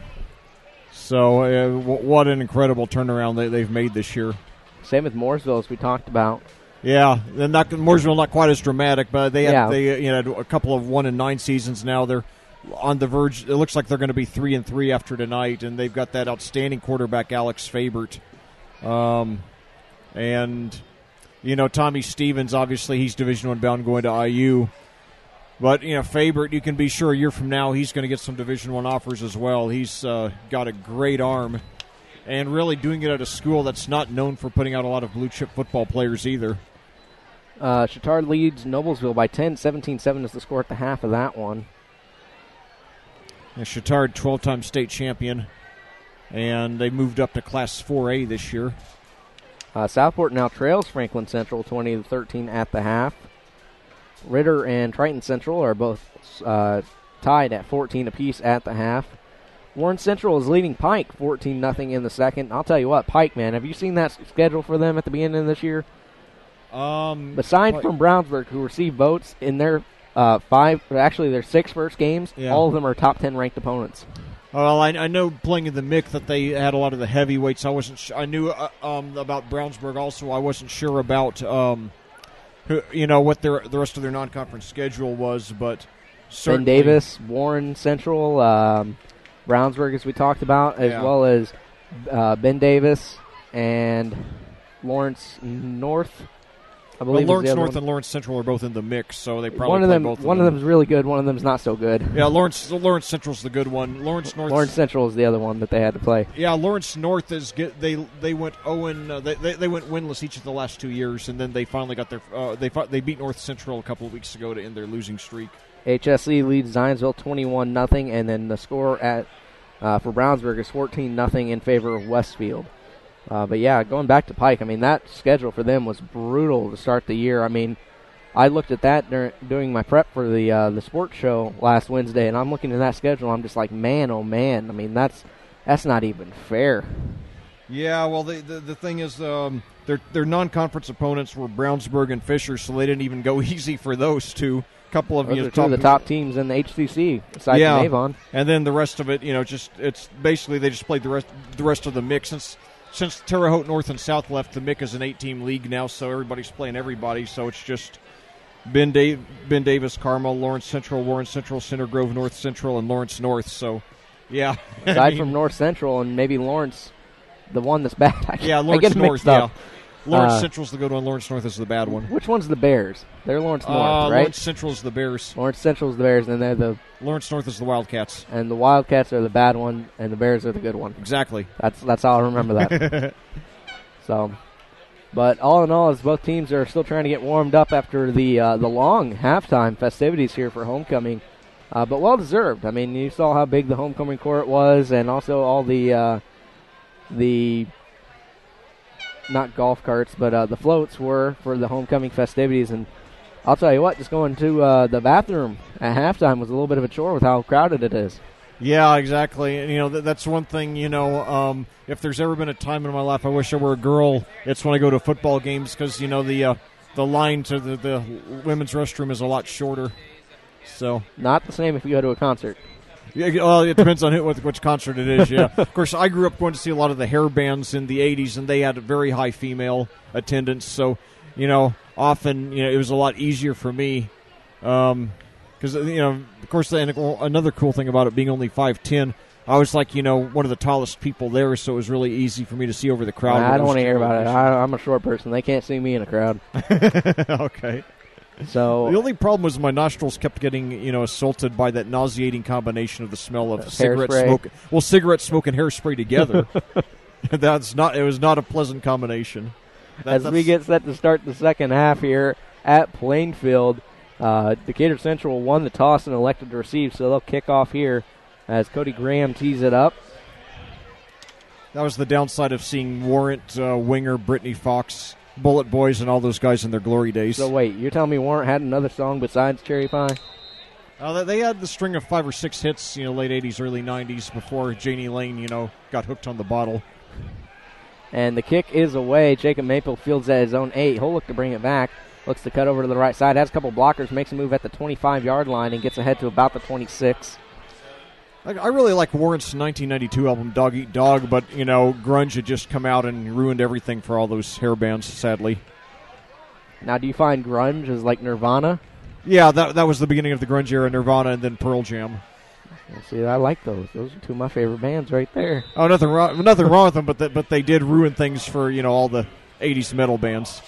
so what an incredible turnaround they've made this year. Same with Mooresville, as we talked about. Yeah, Mooresville not quite as dramatic, but they had a couple of 1-9 seasons now. They're on the verge. It looks like they're going to be 3-3 after tonight, and they've got that outstanding quarterback Alex Fabert, and Tommy Stevens. Obviously, he's Division I bound going to IU, but Fabert, you can be sure a year from now he's going to get some Division I offers as well. He's got a great arm, and really doing it at a school that's not known for putting out a lot of blue chip football players either. Chittard leads Noblesville by 10. 17-7 is the score at the half of that one. And Chittard, 12-time state champion, and they moved up to Class 4A this year. Southport now trails Franklin Central 20-13 at the half. Ritter and Triton Central are both tied at 14 apiece at the half. Warren Central is leading Pike 14-0 in the second. I'll tell you what, Pike, man, have you seen that schedule for them at the beginning of this year? Besides from Brownsburg, who received votes in their their 6 first games, all of them are top 10 ranked opponents. Well, I know playing in the MIC that they had a lot of the heavyweights. I knew about Brownsburg also. I wasn't sure about what the rest of their non-conference schedule was, but certainly Ben Davis, Warren Central, Brownsburg, as we talked about, as well as Ben Davis and Lawrence North. I believe Lawrence North and Lawrence Central are both in the mix, so they probably one of play them. Both of one them. of them's really good. One of them's not so good. Yeah, Lawrence Central's the good one. Lawrence Central is the other one that they had to play. Yeah, Lawrence North is good. They went they went winless each of the last 2 years, and then they finally got their they beat North Central a couple of weeks ago to end their losing streak. HSE leads Zionsville 21-0, and then the score for Brownsburg is 14-0 in favor of Westfield. But yeah, going back to Pike, I mean, that schedule for them was brutal to start the year. I mean, I looked at that doing my prep for the sports show last Wednesday, and I'm looking at that schedule. I'm just like, man, oh man. I mean, that's not even fair. Yeah, well, the thing is, their non-conference opponents were Brownsburg and Fisher, so they didn't even go easy for those two. Couple of two of the top teams in the HCC, aside from Avon, and then the rest of it, it's basically they just played the rest of the mix. Since Terre Haute North and South left, the MIC is an 8-team league now, so everybody's playing everybody. So it's just Ben Davis, Carmel, Lawrence Central, Warren Central, Center Grove North Central, and Lawrence North. So, yeah. Aside from North Central and maybe Lawrence, the one that's bad. Lawrence North, yeah. Lawrence Central's the good one. Lawrence North is the bad one. Which one's the Bears? They're Lawrence North, right? Lawrence Central's the Bears. Lawrence Central's the Bears, and they're the... Lawrence North is the Wildcats. And the Wildcats are the bad one, and the Bears are the good one. Exactly. That's how I remember that. So, but all in all, as both teams are still trying to get warmed up after the long halftime festivities here for homecoming, but well deserved. I mean, you saw how big the homecoming court was, and also all the not golf carts, but the floats were for the homecoming festivities. And I'll tell you what, just going to the bathroom at halftime was a little bit of a chore with how crowded it is. Yeah, exactly. And, that's one thing, if there's ever been a time in my life I wish I were a girl, it's when I go to football games because, the line to the women's restroom is a lot shorter. So not the same if you go to a concert. Yeah, well, it depends on which concert it is, yeah. Of course, I grew up going to see a lot of the hair bands in the 80s, and they had a very high female attendance. So, often, it was a lot easier for me. because of course, another cool thing about it being only 5'10", I was like, one of the tallest people there, so it was really easy for me to see over the crowd. I don't want to hear about it. I'm a short person. They can't see me in a crowd. Okay. So the only problem was my nostrils kept getting, assaulted by that nauseating combination of the smell of cigarette smoke. Well, cigarette smoke and hairspray together. It was not a pleasant combination. As we get set to start the second half here at Plainfield, Decatur Central won the toss and elected to receive, so they'll kick off here as Cody Graham tees it up. That was the downside of seeing Warrant, Winger, Brittany Fox, Bullet Boys, and all those guys in their glory days. So wait, you're telling me Warrant had another song besides Cherry Pie? They had the string of 5 or 6 hits, late 80s, early 90s, before Janie Lane, got hooked on the bottle. And the kick is away. Jacob Maple fields at his own 8. He'll look to bring it back. Looks to cut over to the right side. Has a couple blockers. Makes a move at the 25-yard line and gets ahead to about the 26. I really like Warrant's 1992 album, Dog Eat Dog, but, grunge had just come out and ruined everything for all those hair bands, sadly. Now, do you find grunge as like Nirvana? Yeah, that was the beginning of the grunge era, Nirvana and then Pearl Jam. See, I like those. Those are two of my favorite bands right there. Oh, nothing wrong with them, but they did ruin things for, all the 80s metal bands.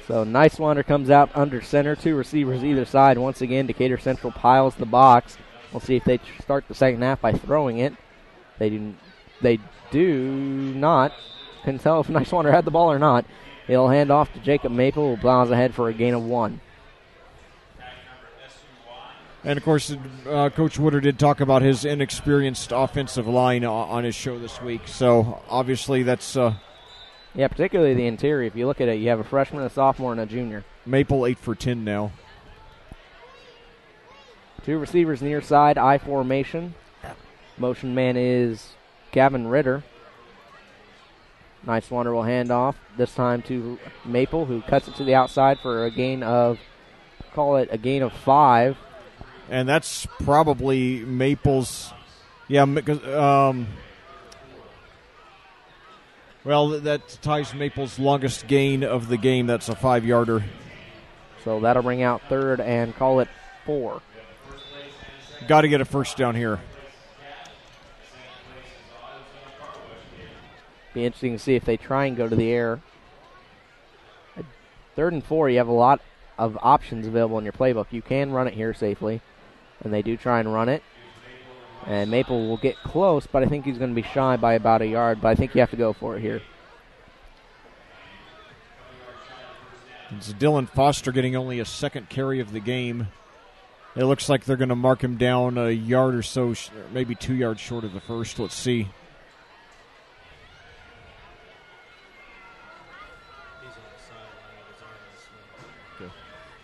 So Nicewander comes out under center, 2 receivers either side. Once again, Decatur Central piles the box. We'll see if they start the second half by throwing it. They do not. Couldn't tell if Nicewander had the ball or not. He'll hand off to Jacob Maple, who plows ahead for a gain of 1. And, of course, Coach Woodard did talk about his inexperienced offensive line on his show this week. So, obviously, that's... yeah, particularly the interior. If you look at it, you have a freshman, a sophomore, and a junior. Maple 8 for 10 now. 2 receivers near side, I formation. Motion man is Gavin Ritter. Nicewander will hand off, this time to Maple, who cuts it to the outside for a gain of, call it a gain of 5. And that's probably Maple's, well, that ties Maple's longest gain of the game. That's a 5-yarder. So that'll bring out third and call it 4. Got to get a first down here. Be interesting to see if they try and go to the air. At 3rd and 4, you have a lot of options available in your playbook. You can run it here safely, and they do try and run it. And Maple will get close, but I think he's going to be shy by about a yard, but I think you have to go for it here. It's Dylan Foster getting only a second carry of the game. It looks like they're going to mark him down a yard or so, maybe 2 yards short of the first. Let's see.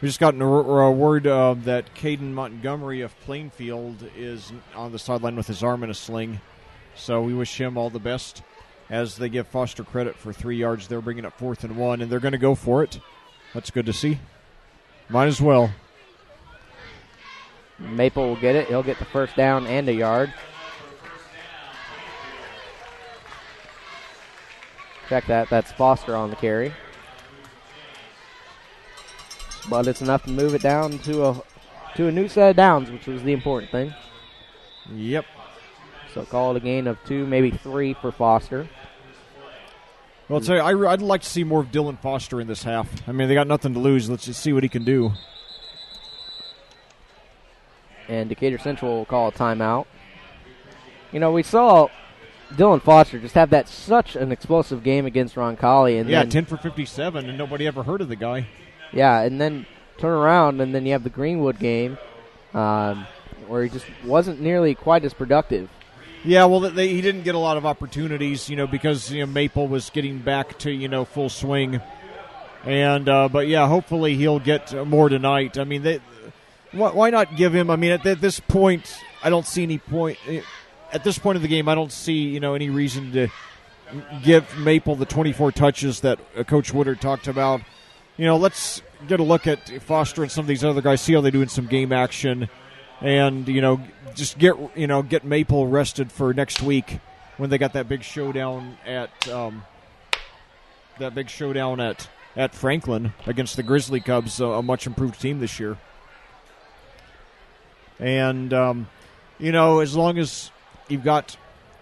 We just got a word that Caden Montgomery of Plainfield is on the sideline with his arm in a sling. So we wish him all the best as they give Foster credit for 3 yards. They're bringing up 4th and 1, and they're going to go for it. That's good to see. Might as well. Maple will get it. He'll get the first down and a yard. Check that. That's Foster on the carry. But it's enough to move it down to a new set of downs, which was the important thing. Yep. So call it a gain of 2, maybe 3 for Foster. Well, I'll tell you, I'd like to see more of Dylan Foster in this half. I mean, they got nothing to lose. Let's just see what he can do. And Decatur Central will call a timeout. We saw Dylan Foster just have such an explosive game against Roncalli. And then 10 for 57, and nobody ever heard of the guy. Yeah, and then turn around, and then you have the Greenwood game where he just wasn't nearly quite as productive. Yeah, well, he didn't get a lot of opportunities, because Maple was getting back to full swing, and but yeah, hopefully he'll get more tonight. I mean, why not give him? I mean, at this point, I don't see any point. At this point of the game, I don't see any reason to give Maple the 24 touches that Coach Woodard talked about. Let's get a look at Foster and some of these other guys, see how they do in some game action, and just get Maple rested for next week when they got that big showdown at Franklin against the Grizzly Cubs, a much improved team this year. And, as long as you've got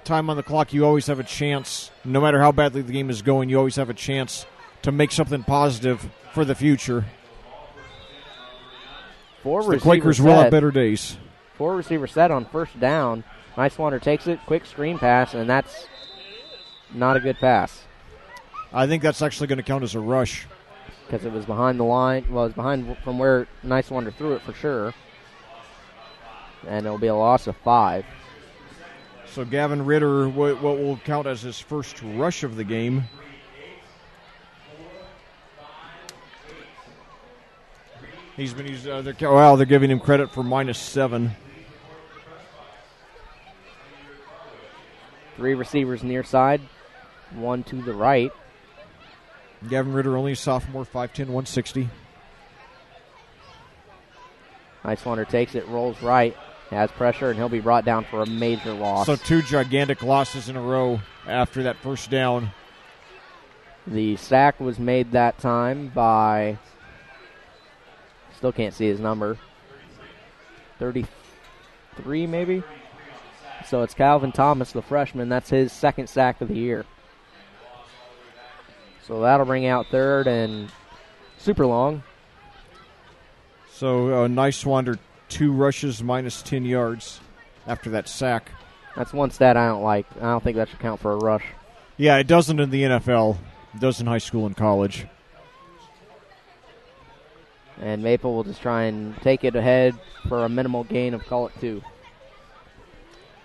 time on the clock, you always have a chance. No matter how badly the game is going, you always have a chance to make something positive for the future. The Quakers will have better days. 4 receiver set on first down. Niswander takes it, quick screen pass, and that's not a good pass. I think that's actually going to count as a rush. Because it was behind the line. Well, it was behind from where Niswander threw it for sure. And it'll be a loss of 5. So Gavin Ritter, what will count as his first rush of the game. He's been used. They're giving him credit for -7. 3 receivers near side, 1 to the right. Gavin Ritter, only a sophomore, 5'10", 160. Niswander takes it, rolls right, has pressure, and he'll be brought down for a major loss. So 2 gigantic losses in a row after that first down. The sack was made that time by, still can't see his number, 33 maybe? So it's Calvin Thomas, the freshman. That's his second sack of the year. So that'll bring out third and super long. So Niswander, 2 rushes, -10 yards after that sack. That's one stat I don't like. I don't think that should count for a rush. Yeah, it doesn't in the NFL. It does in high school and college. And Maple will just try and take it ahead for a minimal gain of, call it 2.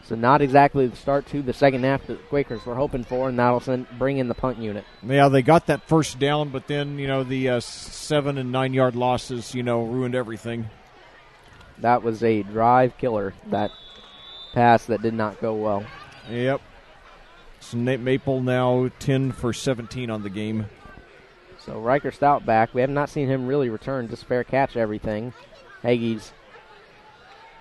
So not exactly the start to the second half that the Quakers were hoping for, and that'll bring in the punt unit. Yeah, they got that first down, but then, the 7 and 9 yard losses, ruined everything. That was a drive killer, that pass that did not go well. Yep. So Maple now 10 for 17 on the game. So Riker Stout back. We have not seen him really return, just fair catch everything. Hagee's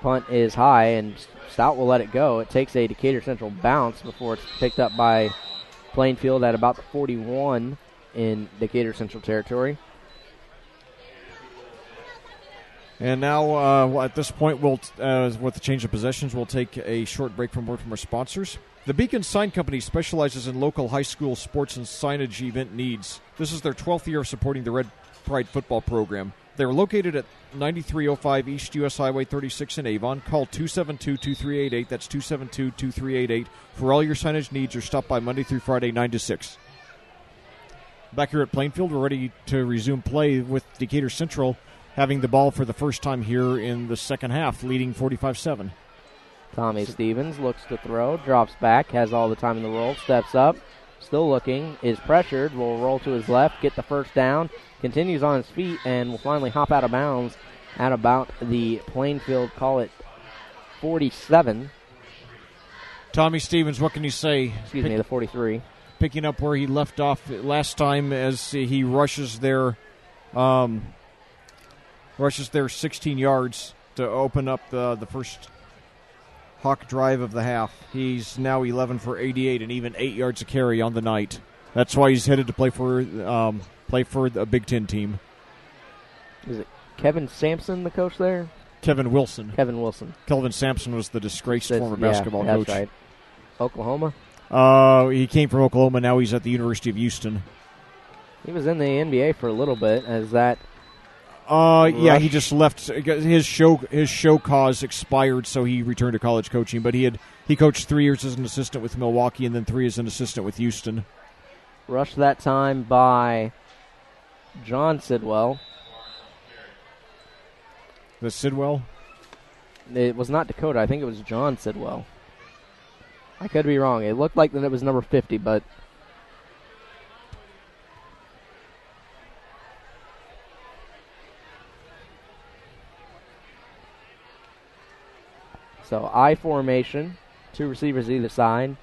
punt is high, and Stout will let it go. It takes a Decatur Central bounce before it's picked up by Plainfield at about the 41 in Decatur Central territory. And now, at this point, with the change of possessions, we'll take a short break from word from our sponsors. The Beacon Sign Company specializes in local high school sports and signage event needs. This is their 12th year of supporting the Red Pride football program. They're located at 9305 East U.S. Highway 36 in Avon. Call 272-2388. That's 272-2388 for all your signage needs, or stop by Monday through Friday, 9 to 6. Back here at Plainfield, we're ready to resume play with Decatur Central having the ball for the first time here in the second half, leading 45-7. Tommy Stevens looks to throw, drops back, has all the time in the world, steps up, still looking, is pressured, will roll to his left, get the first down, continues on his feet, and will finally hop out of bounds at about the Plainfield, call it 47. Tommy Stevens, what can you say? Excuse me, the 43. Picking up where he left off last time as he rushes their 16 yards to open up the first Hawk drive of the half. He's now 11 for 88 and even 8 yards a carry on the night. That's why he's headed to play for a Big Ten team. Is it Kevin Sampson, the coach there? Kevin Wilson. Kevin Wilson. Kelvin Sampson was the disgraced former basketball coach. That's right. Oklahoma? He came from Oklahoma. Now he's at the University of Houston. He was in the NBA for a little bit. As that? Yeah, he just left. His show cause expired, so he returned to college coaching. But he coached 3 years as an assistant with Milwaukee and then 3 as an assistant with Houston. Rushed that time by John Sidwell. The Sidwell? It was not Dakota. I think it was John Sidwell. I could be wrong. It looked like that it was number 50, but so I formation, 2 receivers either side.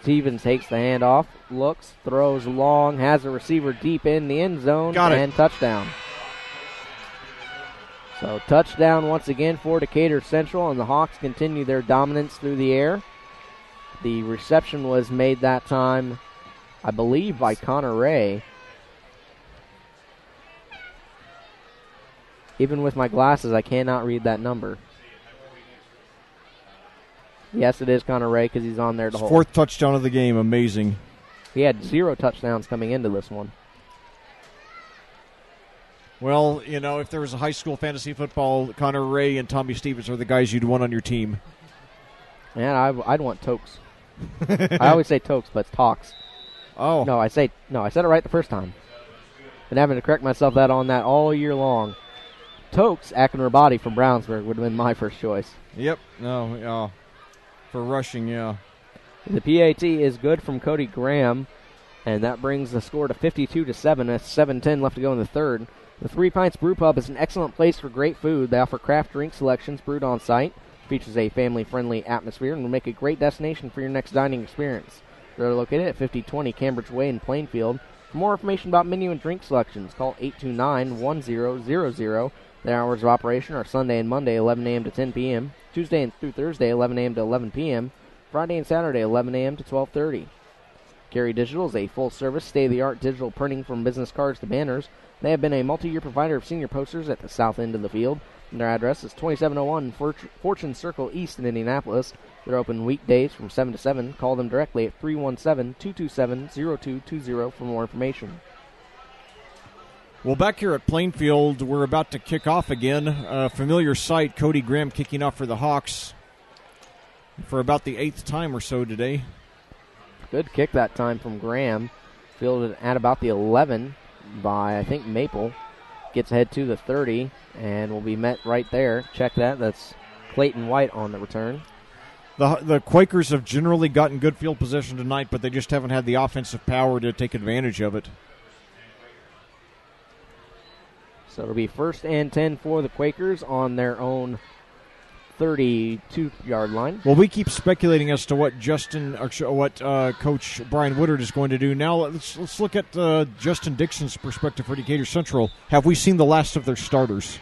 Stevens takes the handoff, looks, throws long, has a receiver deep in the end zone, and touchdown. So touchdown once again for Decatur Central, and the Hawks continue their dominance through the air. The reception was made that time, I believe, by Connor Ray. Even with my glasses, I cannot read that number. Yes, it is Connor Ray because he's on there to hold. Fourth touchdown of the game. Amazing. He had 0 touchdowns coming into this one. Well, you know, if there was a high school fantasy football, Connor Ray and Tommy Stevens are the guys you'd want on your team. Man, I'd want Tokes. I always say Tokes, but it's Talks. Oh. No, I said it right the first time. Been having to correct myself on that all year long. Tokes Akinrabadi from Brownsburg would have been my first choice. Yep. No. For rushing, yeah. The PAT is good from Cody Graham, and that brings the score to 52-7. That's 7:10 left to go in the third. The Three Pints Brew Pub is an excellent place for great food. They offer craft drink selections brewed on site, features a family-friendly atmosphere, and will make a great destination for your next dining experience. They're located at 5020 Cambridge Way in Plainfield. For more information about menu and drink selections, call 829-1000. Their hours of operation are Sunday and Monday, 11 a.m. to 10 p.m., Tuesday and through Thursday, 11 a.m. to 11 p.m., Friday and Saturday, 11 a.m. to 12:30. Cary Digital is a full-service, state-of-the-art digital printing from business cards to banners. They have been a multi-year provider of senior posters at the south end of the field. And their address is 2701 Fortune Circle East in Indianapolis. They're open weekdays from 7 to 7. Call them directly at 317-227-0220 for more information. Well, back here at Plainfield, we're about to kick off again. A familiar sight, Cody Graham kicking off for the Hawks for about the 8th time or so today. Good kick that time from Graham. Fielded at about the 11 by, I think, Maple. Gets ahead to the 30 and will be met right there. Check that. That's Clayton White on the return. The Quakers have generally gotten good field position tonight, but they just haven't had the offensive power to take advantage of it. So it'll be 1st and 10 for the Quakers on their own 32-yard line. Well, we keep speculating as to what Coach Brian Woodard is going to do. Now let's look at Justin Dixon's perspective for Decatur Central. Have we seen the last of their starters?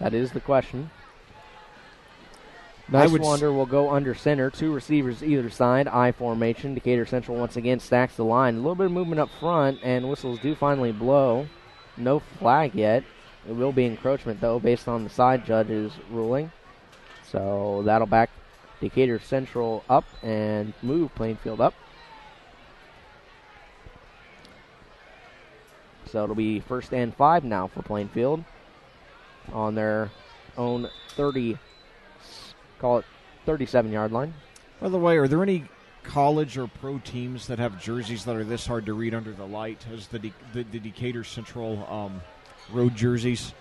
That is the question. Nicewander will go under center. 2 receivers either side. I formation. Decatur Central once again stacks the line. A little bit of movement up front, and whistles do finally blow. No flag yet. It will be encroachment, though, based on the side judge's ruling. So that'll back Decatur Central up and move Plainfield up. So it'll be 1st and 5 now for Plainfield on their own 37-yard line. By the way, are there any college or pro teams that have jerseys that are this hard to read under the light as the Decatur Central road jerseys?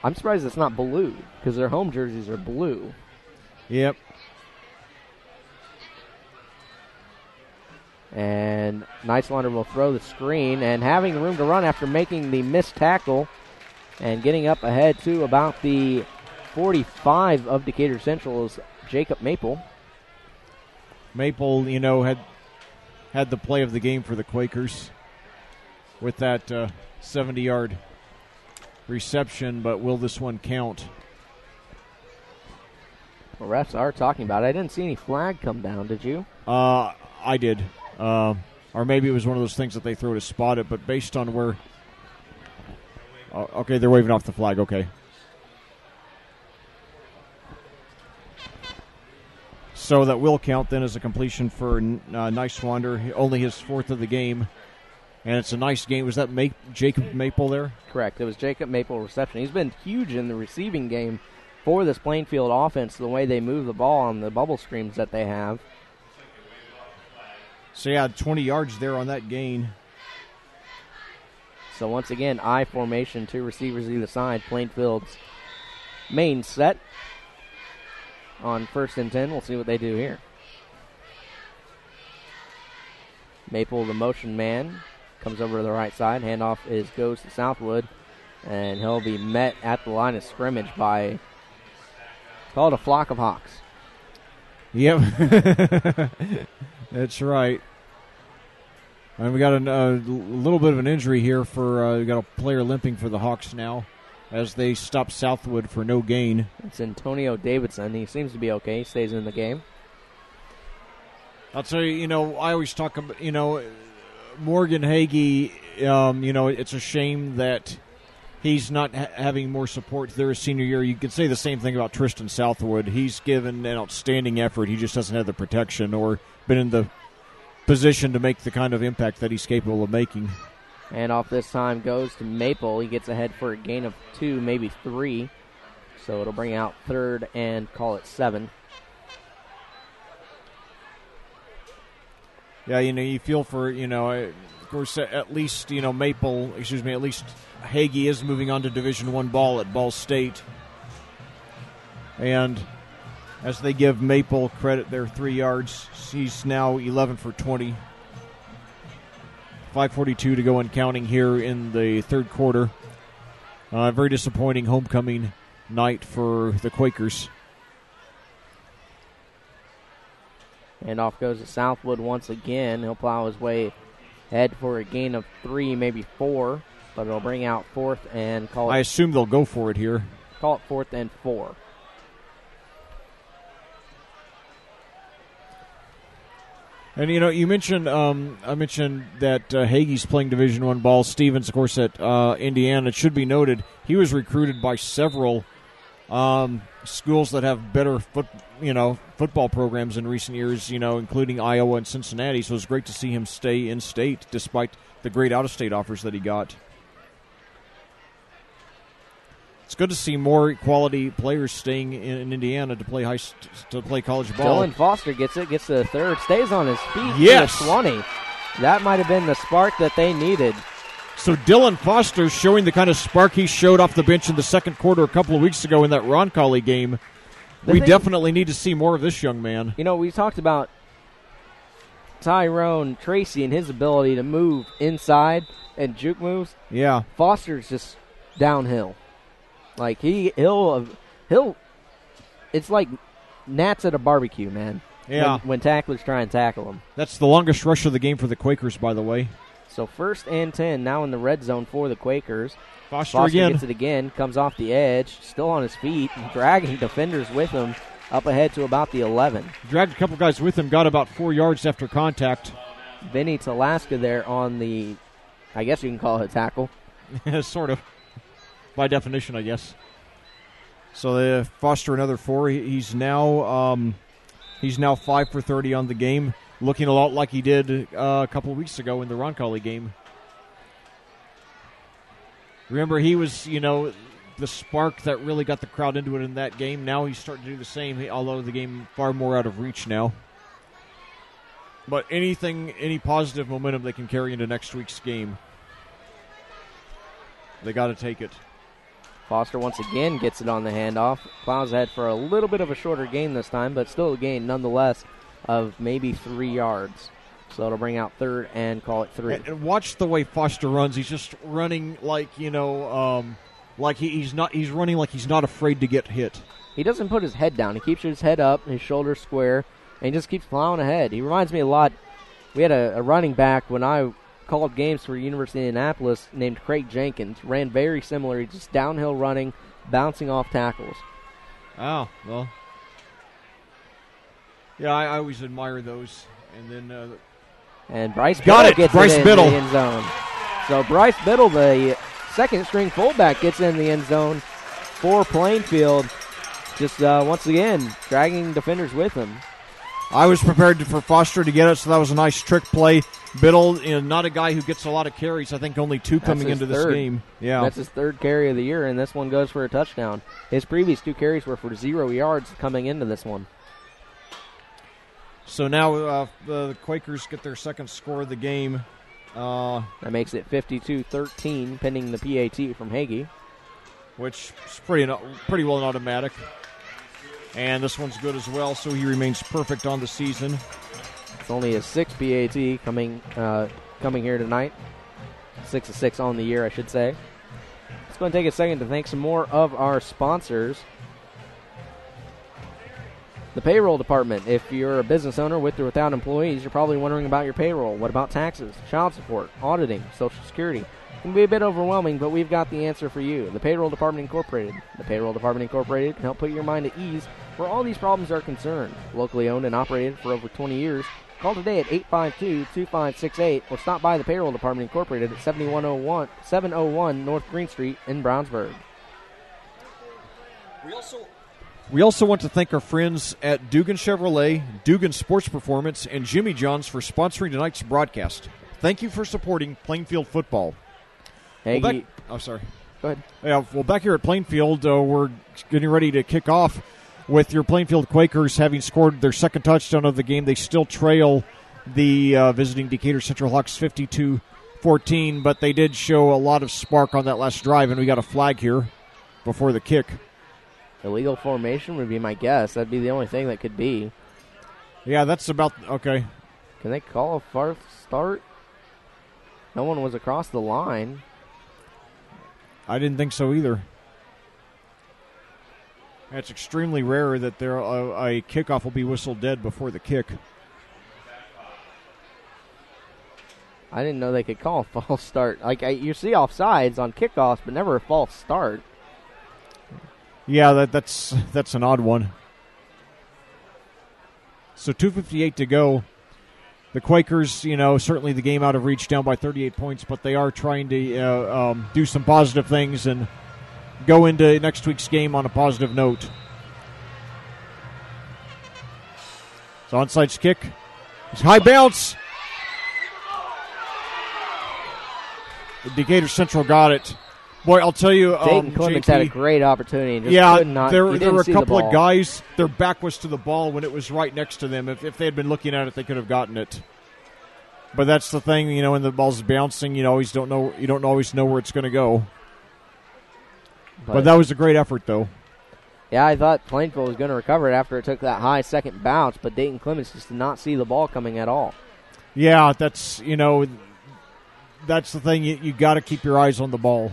I'm surprised it's not blue because their home jerseys are blue. Yep. And Nicewander will throw the screen and having the room to run after making the missed tackle and getting up ahead to about the 45 of Decatur Central is Jacob Maple. Maple, had the play of the game for the Quakers with that 70-yard reception, but will this one count? Well, refs are talking about it. I didn't see any flag come down, did you? I did. Or maybe it was one of those things that they throw to spot it, but based on where... okay, they're waving off the flag, okay. So that will count then as a completion for Nicewander, only his 4th of the game. And it's a nice game. Was that Jacob Maple there? Correct. It was Jacob Maple reception. He's been huge in the receiving game for this Plainfield offense, the way they move the ball on the bubble screens that they have. So, yeah, 20 yards there on that gain. So, once again, I formation, 2 receivers either side. Plainfield's main set. On 1st and 10, we'll see what they do here. Maple, the motion man, comes over to the right side. Handoff goes to Southwood, and he'll be met at the line of scrimmage by, call it a flock of hawks. Yep. That's right. And we got a little bit of an injury here for, we got a player limping for the Hawks now, as they stop Southwood for no gain. It's Antonio Davidson. He seems to be okay. He stays in the game. I'll tell you, I always talk about, Morgan Hagee, it's a shame that he's not having more support there his senior year. You could say the same thing about Tristan Southwood. He's given an outstanding effort. He just doesn't have the protection or been in the position to make the kind of impact that he's capable of making. And off this time goes to Maple. He gets ahead for a gain of 2, maybe 3. So it'll bring out third and call it 7. Yeah, you feel for, of course, at least, Maple, at least Hagee is moving on to Division I ball at Ball State. And as they give Maple credit their 3 yards, he's now 11 for 20. 5:42 to go and counting here in the third quarter. Very disappointing homecoming night for the Quakers. And off goes to Southwood once again. He'll plow his way ahead for a gain of 3, maybe 4, but it'll bring out fourth and call it. I assume they'll go for it here. Call it 4th and 4. And you mentioned, I mentioned that Hagee's playing Division I ball. Stevens, of course, at Indiana. It should be noted he was recruited by several schools that have better football programs in recent years. Including Iowa and Cincinnati. So it's great to see him stay in state despite the great out-of-state offers that he got. It's good to see more quality players staying in Indiana to play college ball. Dylan Foster gets the third, stays on his feet. Yes, to the 20. That might have been the spark that they needed. So Dylan Foster showing the kind of spark he showed off the bench in the second quarter a couple of weeks ago in that Roncalli game. We definitely need to see more of this young man. We talked about Tyrone Tracy and his ability to move inside and juke moves. Yeah, Foster's just downhill. Like he'll it's like gnats at a barbecue, man. Yeah. When tacklers try and tackle him. That's the longest rush of the game for the Quakers, by the way. So 1st and 10 now in the red zone for the Quakers. Foster again. Gets it again, comes off the edge, still on his feet, dragging defenders with him up ahead to about the 11. Dragged a couple guys with him, got about 4 yards after contact. Vinny Talaska there on the, I guess you can call it a tackle. Sort of. By definition, I guess. So Foster another 4. He's now 5 for 30 on the game, looking a lot like he did a couple of weeks ago in the Roncalli game. Remember, he was the spark that really got the crowd into it in that game. Now he's starting to do the same, although the game far more out of reach now. But any positive momentum they can carry into next week's game, they got to take it. Foster once again gets it on the handoff. Plows ahead for a little bit of a shorter gain this time, but still a gain nonetheless of maybe 3 yards. So it'll bring out third and call it 3. And watch the way Foster runs. He's just running like, like he's running like he's not afraid to get hit. He doesn't put his head down. He keeps his head up, his shoulders square, and he just keeps plowing ahead. He reminds me a lot. We had a running back when I called games for University of Indianapolis named Craig Jenkins. Ran very similar, just downhill running, bouncing off tackles. Oh, well. Yeah, I always admire those. And then and Bryce Biddle gets Bryce it in Biddle. the end zone. So Bryce Biddle, the second-string fullback, gets in the end zone for Plainfield. Just once again, dragging defenders with him. I was prepared for Foster to get it, so that was a nice trick play. Biddle, not a guy who gets a lot of carries. I think only 2 coming into this game. Yeah, that's his 3rd carry of the year, and this one goes for a touchdown. His previous 2 carries were for 0 yards coming into this one. So now the Quakers get their second score of the game. That makes it 52-13, pending the PAT from Hagee, which is pretty well an automatic. And this one's good as well, so he remains perfect on the season. It's only a 6 PAT coming here tonight. 6-6 on the year, I should say. It's going to take a second to thank some more of our sponsors. The payroll department. If you're a business owner with or without employees, you're probably wondering about your payroll. What about taxes, child support, auditing, Social Security? It can be a bit overwhelming, but we've got the answer for you. The Payroll Department Incorporated. The Payroll Department Incorporated can help put your mind at ease where all these problems are concerned. Locally owned and operated for over 20 years, call today at 852-2568 or stop by the Payroll Department Incorporated at 701 North Green Street in Brownsburg. We also want to thank our friends at Dugan Chevrolet, Dugan Sports Performance, and Jimmy John's for sponsoring tonight's broadcast. Thank you for supporting Plainfield football. Hey, sorry. Go ahead. Yeah, well, back here at Plainfield, we're getting ready to kick off with your Plainfield Quakers having scored their second touchdown of the game. They still trail the visiting Decatur Central Hawks 52-14, but they did show a lot of spark on that last drive, and we got a flag here before the kick. Illegal formation would be my guess. That'd be the only thing that could be. Yeah, that's about okay. Can they call a false start? No one was across the line. I didn't think so either. It's extremely rare that a kickoff will be whistled dead before the kick. I didn't know they could call a false start. You see offsides on kickoffs, but never a false start. Yeah, that's an odd one. So 2:58 to go. The Quakers, certainly the game out of reach, down by 38 points, but they are trying to do some positive things and go into next week's game on a positive note. So onside kick. It's high bounce. Decatur Central got it. Boy, I'll tell you, Dayton Clements had a great opportunity. And just there were a couple of guys, their back was to the ball when it was right next to them. If they had been looking at it, they could have gotten it. But that's the thing, when the ball's bouncing, you don't always know where it's going to go. But that was a great effort, though. Yeah, I thought Plainfield was going to recover it after it took that high second bounce, but Dayton Clements just did not see the ball coming at all. Yeah, that's the thing. You got to keep your eyes on the ball.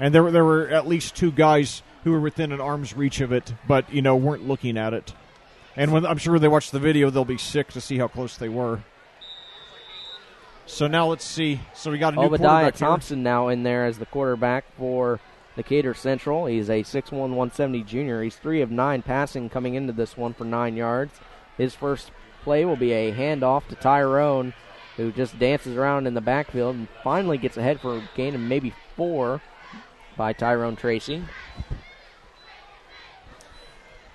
And there were at least two guys who were within an arm's reach of it, but, weren't looking at it. And when I'm sure they watch the video, they'll be sick to see how close they were. So now let's see. So we got a new Obadiah quarterback Thompson now in there as the quarterback for Decatur Central. He's a 6'1", 170 junior. He's 3 of 9 passing coming into this one for 9 yards. His first play will be a handoff to Tyrone, who just dances around in the backfield and finally gets ahead for a gain of maybe 4 by Tyrone Tracy.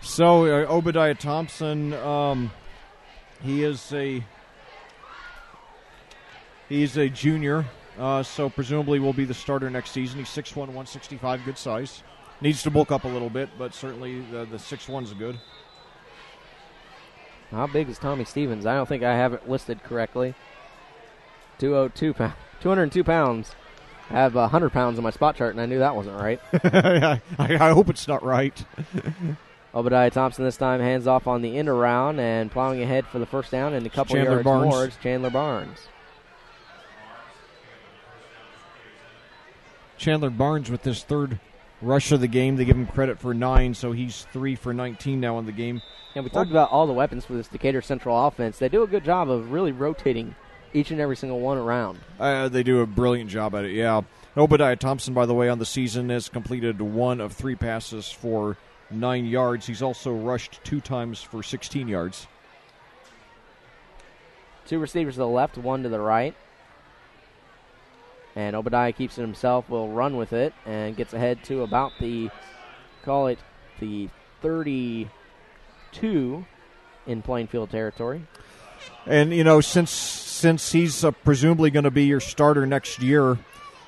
So Obadiah Thompson, he's a junior, so presumably will be the starter next season. He's 6'1", 165, good size. Needs to bulk up a little bit, but certainly the 6'1's good. How big is Tommy Stevens? I don't think I have it listed correctly. 202 pounds. I have 100 pounds on my spot chart, and I knew that wasn't right. I hope it's not right. Obadiah Thompson this time hands off on the end around and plowing ahead for the first down and a couple yards more. It's Chandler Barnes. Chandler Barnes with his third rush of the game. They give him credit for 9, so he's 3 for 19 now in the game. And we talked about all the weapons for this Decatur Central offense. They do a good job of really rotating each and every single one around. They do a brilliant job at it, yeah. Obadiah Thompson, by the way, on the season has completed 1 of 3 passes for 9 yards. He's also rushed 2 times for 16 yards. 2 receivers to the left, 1 to the right. And Obadiah keeps it himself, will run with it, and gets ahead to about the 32 in Plainfield territory. And, since he's presumably going to be your starter next year,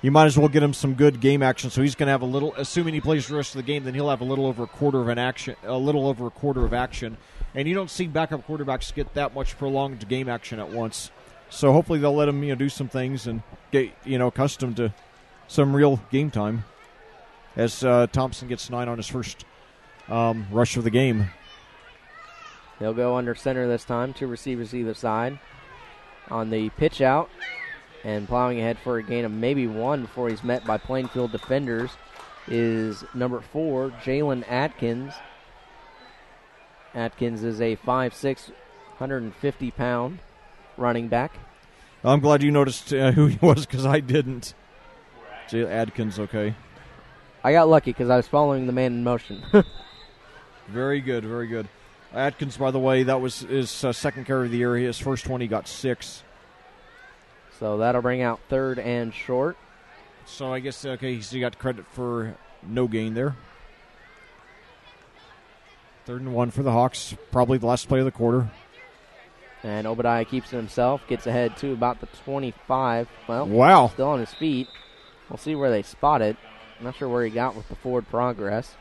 you might as well get him some good game action. So he's going to have a little, assuming he plays the rest of the game, then he'll have a little over a quarter of action. And you don't see backup quarterbacks get that much prolonged game action at once. So hopefully they'll let him, do some things and get, accustomed to some real game time as Thompson gets 9 on his first rush of the game. He'll go under center this time, 2 receivers either side. On the pitch out and plowing ahead for a gain of maybe 1 before he's met by Plainfield defenders is number 4, Jalen Atkins. Atkins is a 5'6", 150-pound running back. I'm glad you noticed who he was because I didn't. Adkins, okay. I got lucky because I was following the man in motion. Very good, very good. Atkins, by the way, that was his second carry of the year. His first one, he got 6. So that'll bring out 3rd and short. So I guess, okay, he got credit for no gain there. 3rd and 1 for the Hawks, probably the last play of the quarter. And Obadiah keeps it himself, gets ahead to about the 25. Well, wow. Still on his feet. We'll see where they spot it. I'm not sure where he got with the forward progress.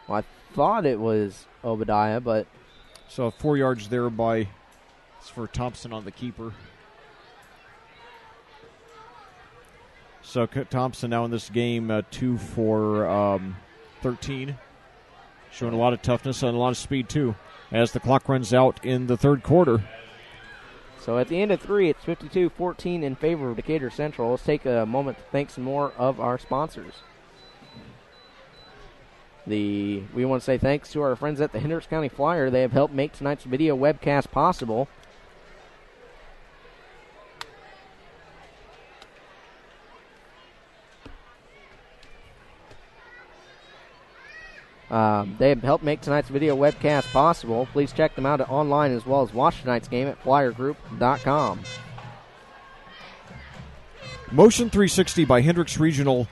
Well, I thought it was Obadiah, but... So 4 yards there it's for Thompson on the keeper. So Thompson now in this game, 2 for 13. Showing a lot of toughness and a lot of speed, too, as the clock runs out in the third quarter. So at the end of 3, it's 52-14 in favor of Decatur Central. Let's take a moment to thank some more of our sponsors. We want to say thanks to our friends at the Hendricks County Flyer. They have helped make tonight's video webcast possible. They have helped make tonight's video webcast possible. Please check them out online as well as watch tonight's game at flyergroup.com. Motion 360 by Hendricks Regional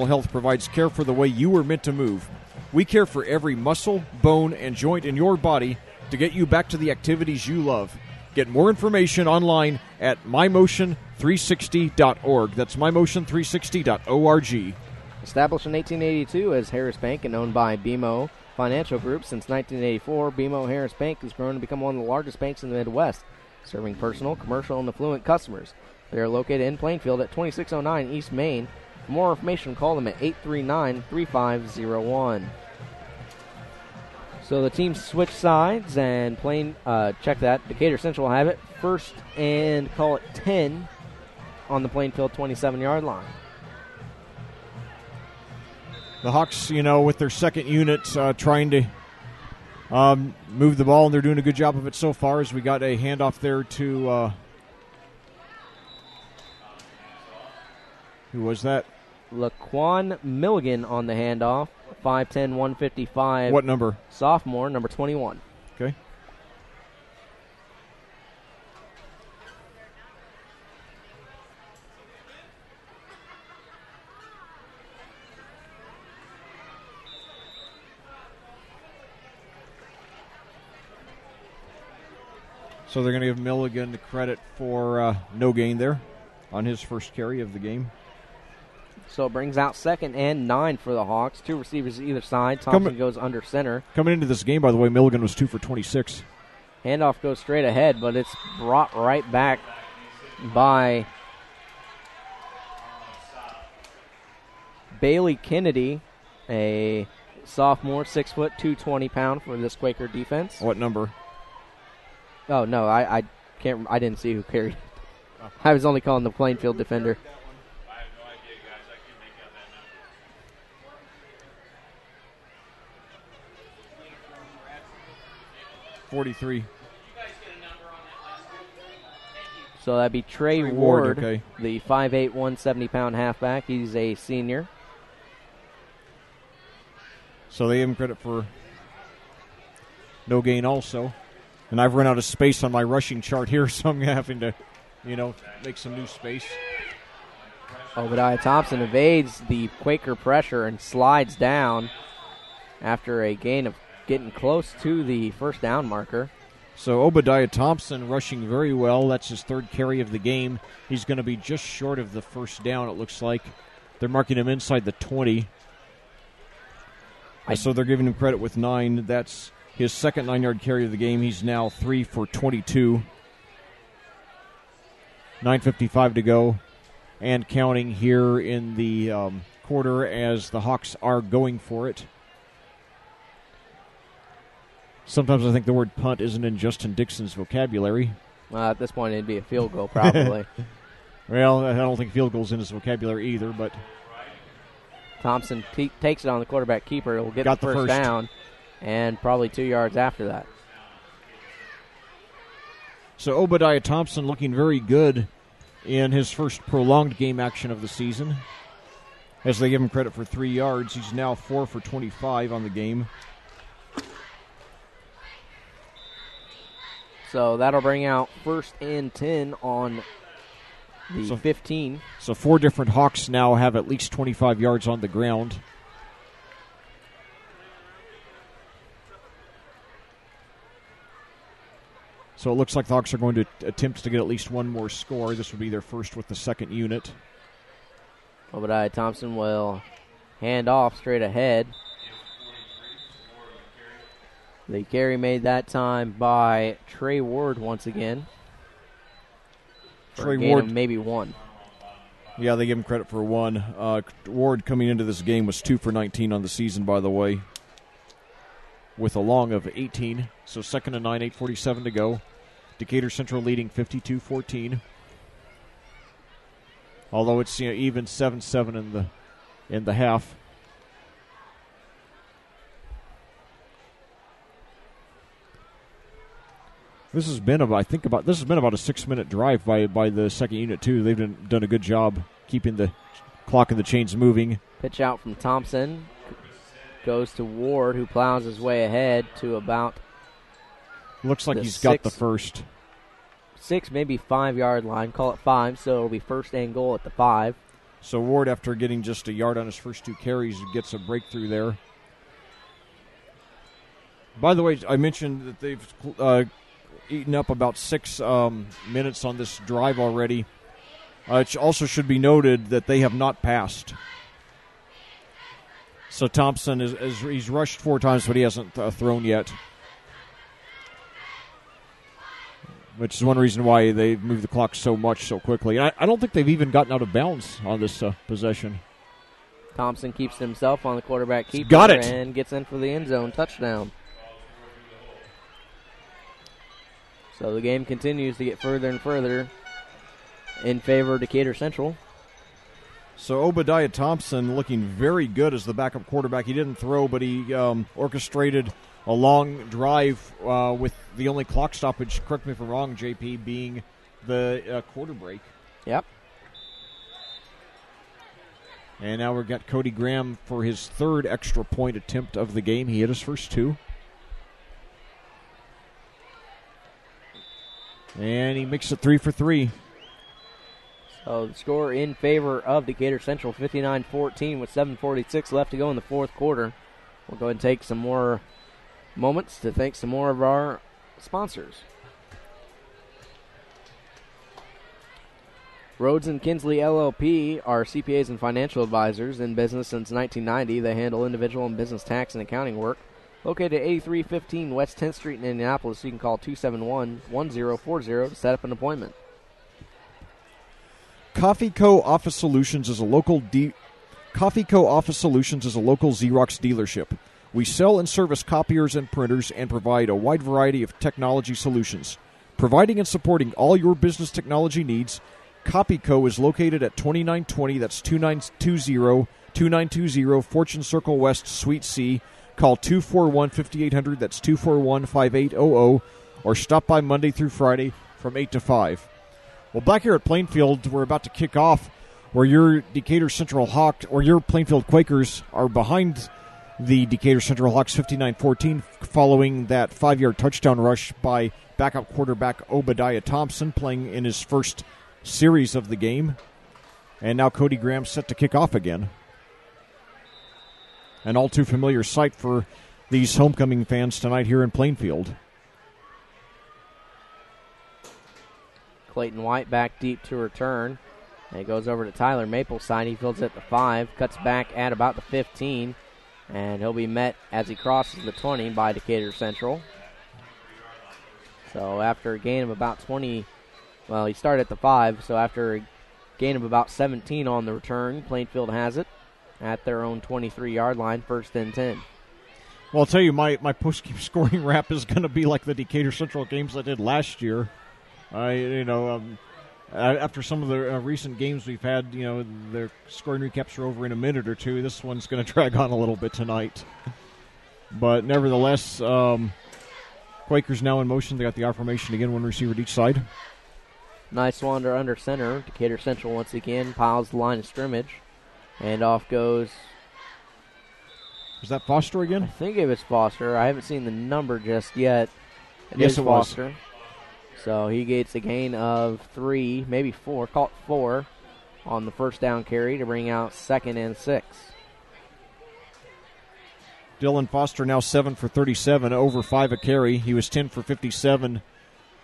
Health provides care for the way you were meant to move. We care for every muscle, bone, and joint in your body to get you back to the activities you love. Get more information online at mymotion360.org. That's mymotion360.org. Established in 1882 as Harris Bank and owned by BMO Financial Group since 1984, BMO Harris Bank has grown to become one of the largest banks in the Midwest, serving personal, commercial, and affluent customers. They are located in Plainfield at 2609 East Main. For more information, call them at 839-3501. So the teams switch sides and check that. Decatur Central will have it first and call it 10 on the Plainfield 27-yard line. The Hawks, with their second unit trying to move the ball, and they're doing a good job of it so far as we got a handoff there to, who was that? Laquan Milligan on the handoff, 5'10", 155. What number? Sophomore, number 21. Okay. So they're going to give Milligan the credit for no gain there on his first carry of the game. So it brings out 2nd and 9 for the Hawks. 2 receivers either side. Thompson goes under center. Coming into this game, by the way, Milligan was 2 for 26. Handoff goes straight ahead, but it's brought right back by Bailey Kennedy, a sophomore, 6 foot, 220-pound for this Quaker defense. What number? Oh, no, I can't. I didn't see who carried it. I was only calling the Plainfield defender. I have no idea, guys. I can't make out that number. 43. So that'd be Trey Ward, okay. The 5'8", 170-pound halfback. He's a senior. So they give him credit for no gain also. And I've run out of space on my rushing chart here, so I'm having to, make some new space. Obadiah Thompson evades the Quaker pressure and slides down after a gain of getting close to the first down marker. So Obadiah Thompson rushing very well. That's his 3rd carry of the game. He's going to be just short of the first down, it looks like. They're marking him inside the 20. So they're giving him credit with 9. That's his second 9-yard carry of the game. He's now 3 for 22. 9:55 to go. And counting here in the quarter as the Hawks are going for it. Sometimes I think the word punt isn't in Justin Dixon's vocabulary. At this point, it'd be a field goal, probably. Well, I don't think field goal's in his vocabulary either, but Thompson takes it on the quarterback keeper. He'll get the first down, and probably 2 yards after that. So Obadiah Thompson looking very good in his first prolonged game action of the season. As they give him credit for 3 yards, he's now 4 for 25 on the game. So that'll bring out 1st and 10 on the 15. So 4 different Hawks now have at least 25 yards on the ground. So it looks like the Hawks are going to attempt to get at least one more score. This would be their first with the second unit. Obadiah Thompson will hand off straight ahead. The carry made that time by Trey Ward once again. Trey Ward, maybe 1. Yeah, they give him credit for 1. Ward coming into this game was 2 for 19 on the season, by the way, with a long of 18. So 2nd and 9, 8:47 to go. Decatur Central leading 52-14. Although it's even 7-7 in the half. This has been about a 6-minute drive by the second unit too. They've done a good job keeping the clock and the chains moving. Pitch out from Thompson goes to Ward, who plows his way ahead to about. Looks like he's got the first. 6, maybe 5-yard line. Call it 5, so it'll be 1st and goal at the 5. So Ward, after getting just a yard on his first 2 carries, gets a breakthrough there. By the way, I mentioned that they've eaten up about 6 minutes on this drive already. It also should be noted that they have not passed. So Thompson he's rushed 4 times, but he hasn't thrown yet. Which is one reason why they move the clock so much so quickly. And I don't think they've even gotten out of bounds on this possession. Thompson keeps himself on the quarterback keeper. Got it. And gets in for the end zone touchdown. So the game continues to get further and further in favor of Decatur Central. So Obadiah Thompson looking very good as the backup quarterback. He didn't throw, but he orchestrated a long drive with the only clock stoppage, correct me if I'm wrong, JP, being the quarter break. Yep. And now we've got Cody Graham for his 3rd extra point attempt of the game. He hit his first 2. And he makes it 3 for 3. So the score in favor of Decatur Central, 59-14 with 7:46 left to go in the 4th quarter. We'll go ahead and take some more moments to thank some more of our sponsors. Rhodes and Kinsley LLP are CPAs and financial advisors in business since 1990. They handle individual and business tax and accounting work. Located at 8315 West 10th Street in Indianapolis, you can call 271-1040 to set up an appointment. Coffee Co. Office Solutions is a local Coffee Co. Office Solutions is a local Xerox dealership. We sell and service copiers and printers and provide a wide variety of technology solutions. Providing and supporting all your business technology needs, Copy Co. is located at 2920, that's 2920 Fortune Circle West, Suite C. Call 241-5800, that's 241-5800, or stop by Monday through Friday from 8 to 5. Well, back here at Plainfield, we're about to kick off where your Decatur Central Hawks, or your Plainfield Quakers, are behind the Decatur Central Hawks 59-14 following that 5-yard touchdown rush by backup quarterback Obadiah Thompson, playing in his first series of the game. And now Cody Graham set to kick off again. An all too familiar sight for these homecoming fans tonight here in Plainfield. Clayton White back deep to return. And it goes over to Tyler Mapleside. He fields at the 5, cuts back at about the 15. And he'll be met as he crosses the 20 by Decatur Central. So after a gain of about 20, well, he started at the 5, so after a gain of about 17 on the return, Plainfield has it at their own 23-yard line, 1st and 10. Well, I'll tell you, my post-game scoring wrap is going to be like the Decatur Central games I did last year. After some of the recent games we've had, their scoring recaps are over in a minute or two. This one's going to drag on a little bit tonight. But nevertheless, Quakers now in motion. They got the I formation again, one receiver at each side. Nice wander under center. Decatur Central once again piles the line of scrimmage. And off goes, Was that Foster I again? think it was Foster. I haven't seen the number just yet. Yes, is it was. Foster. So he gets a gain of 3, maybe 4, caught 4 on the first down carry to bring out 2nd and 6. Dylan Foster now 7 for 37, over 5 a carry. He was 10 for 57,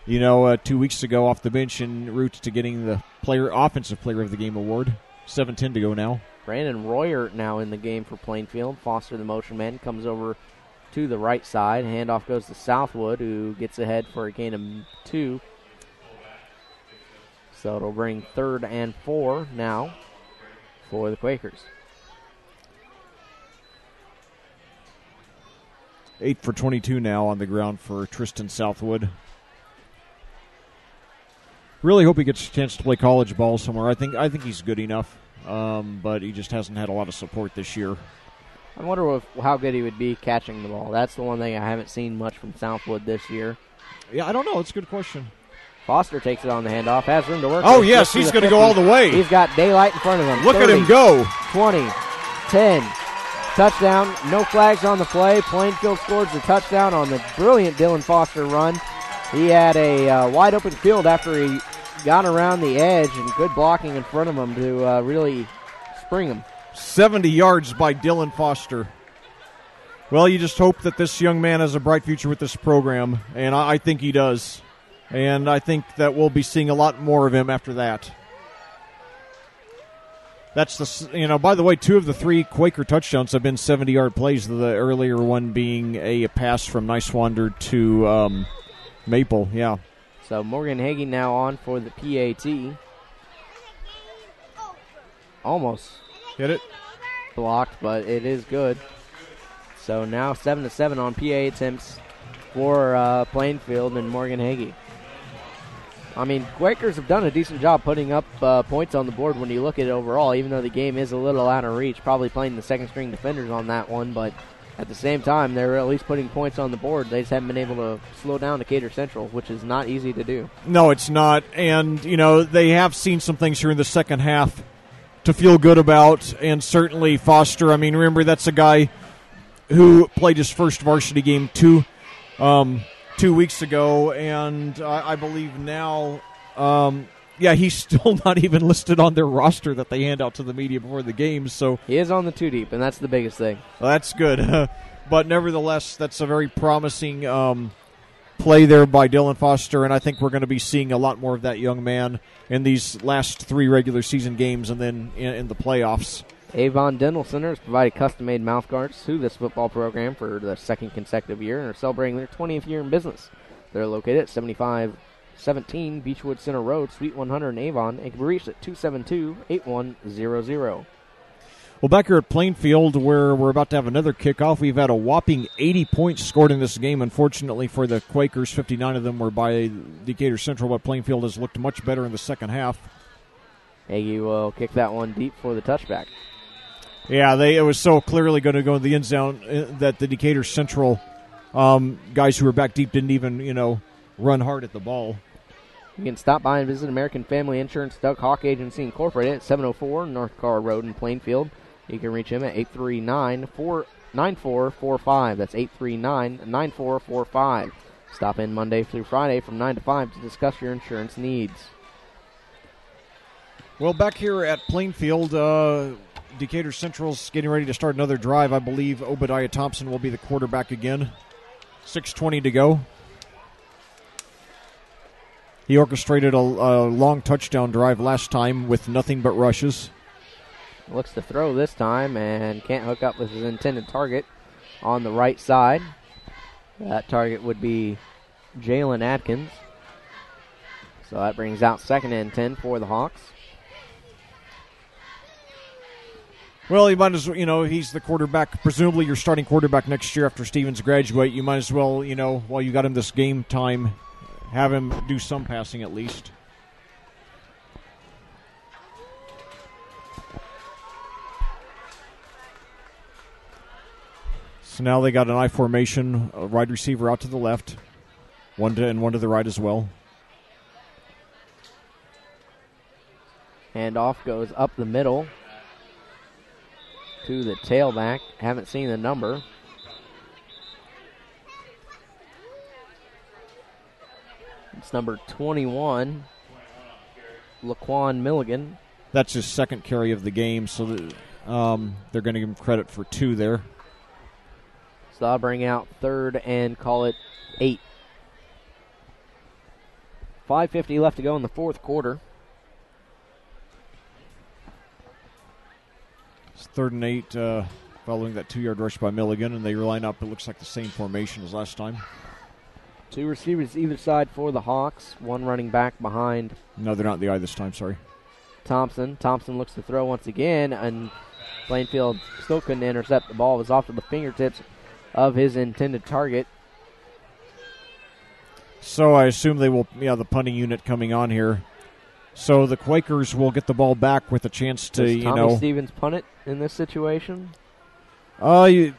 2 weeks ago off the bench en route to getting the offensive player of the game award. 7:10 to go now. Brandon Royer now in the game for Plainfield. Foster, the motion man, comes over to the right side. Handoff goes to Southwood, who gets ahead for a gain of 2. So it'll bring 3rd and 4 now for the Quakers. 8 for 22 now on the ground for Tristan Southwood. Really hope he gets a chance to play college ball somewhere. I think he's good enough, but he just hasn't had a lot of support this year. I wonder how good he would be catching the ball. That's the one thing I haven't seen much from Southwood this year. Yeah, I don't know. It's a good question. Foster takes it on the handoff, has room to work. Oh, with. yes, he's going to go all the way. He's got daylight in front of him. Look 30, at him go. 20, 10, touchdown. No flags on the play. Plainfield scores the touchdown on the brilliant Dylan Foster run. He had a wide open field after he got around the edge, and good blocking in front of him to really spring him. 70 yards by Dylan Foster. Well, you just hope that this young man has a bright future with this program, and I think he does. And I think that we'll be seeing a lot more of him after that. That's by the way, 2 of the 3 Quaker touchdowns have been 70-yard plays, the earlier one being a pass from Nicewander to Maple, yeah. So Morgan Hagee now on for the PAT. Almost Hit it. blocked, but it is good. So now 7-7 on PA attempts for Plainfield and Morgan Hagee. I mean, Quakers have done a decent job putting up points on the board when you look at it overall, even though the game is a little out of reach. Probably playing the second-string defenders on that one, but at the same time, they're at least putting points on the board. They just haven't been able to slow down Decatur Central, which is not easy to do. No, it's not. And, they have seen some things here in the second half to feel good about, and certainly Foster. I mean, remember, that's a guy who played his first varsity game 2 weeks ago, and I believe now, he's still not even listed on their roster that they hand out to the media before the game. So He is on the 2 deep, and that's the biggest thing. well, that's good. But nevertheless, that's a very promising play there by Dylan Foster, and I think we're going to be seeing a lot more of that young man in these last 3 regular season games and then in the playoffs. Avon Dental Center has provided custom-made mouth guards to this football program for the 2nd consecutive year and are celebrating their 20th year in business. They're located at 7517 Beechwood Center Road, Suite 100 in Avon, and can be reached at 272-8100. Well, back here at Plainfield, where we're about to have another kickoff, we've had a whopping 80 points scored in this game. Unfortunately for the Quakers, 59 of them were by Decatur Central, but Plainfield has looked much better in the second half. Aggie will kick that one deep for the touchback. Yeah, it was so clearly going to go in the end zone that the Decatur Central guys who were back deep didn't even, run hard at the ball. You can stop by and visit American Family Insurance Doug Hawk Agency Incorporated at 704 North Carr Road in Plainfield. You can reach him at 839-9445. That's 839-9445. Stop in Monday through Friday from 9 to 5 to discuss your insurance needs. Well, back here at Plainfield, Decatur Central's getting ready to start another drive. I believe Obadiah Thompson will be the quarterback again. 6:20 to go. He orchestrated a long touchdown drive last time with nothing but rushes. Looks to throw this time and can't hook up with his intended target on the right side. That target would be Jalen Atkins. So that brings out 2nd and 10 for the Hawks. Well, you might as well, he's the quarterback. Presumably your starting quarterback next year after Stevens graduate. You might as well, while you got him this game time, have him do some passing at least. So now they got an I formation, a wide receiver out to the left, one to the right as well. Handoff goes up the middle to the tailback. Haven't seen the number. It's number 21, Laquan Milligan. That's his second carry of the game, so they're going to give him credit for 2 there. So I'll bring out third and call it 8. 5:50 left to go in the fourth quarter. It's 3rd and 8 following that 2-yard rush by Milligan, and they line up, it looks like the same formation as last time. 2 receivers either side for the Hawks. 1 running back behind No, they're not in the eye this time, sorry. Thompson. Thompson looks to throw once again, and Plainfield still couldn't intercept the ball. It was off to the fingertips of his intended target. So I assume they will, the punting unit coming on here. So the Quakers will get the ball back with a chance to, Does Tommy Stevens punt it in this situation? I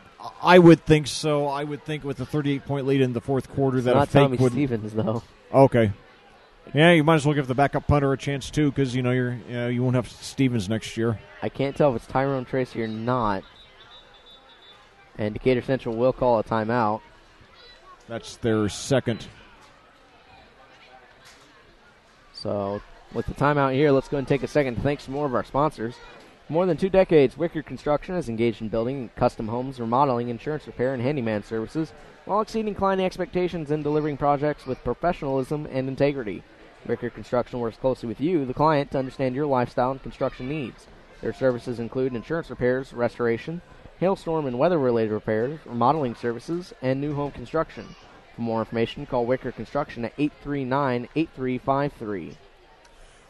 would think so. I would think with a 38-point lead in the fourth quarter It's that not a fake Tommy would. Stevens, though. Okay. Yeah, you might as well give the backup punter a chance too, because you won't have Stevens next year. I can't tell if it's Tyrone Tracy or not. And Decatur Central will call a timeout. That's their second. So with the timeout here, let's go and take a second to thank some more of our sponsors. For more than 2 decades, Wicker Construction is engaged in building custom homes, remodeling, insurance repair, and handyman services, while exceeding client expectations and delivering projects with professionalism and integrity. Wicker Construction works closely with you, the client, to understand your lifestyle and construction needs. Their services include insurance repairs, restoration, hailstorm and weather-related repairs, remodeling services, and new home construction. For more information, call Wicker Construction at 839-8353.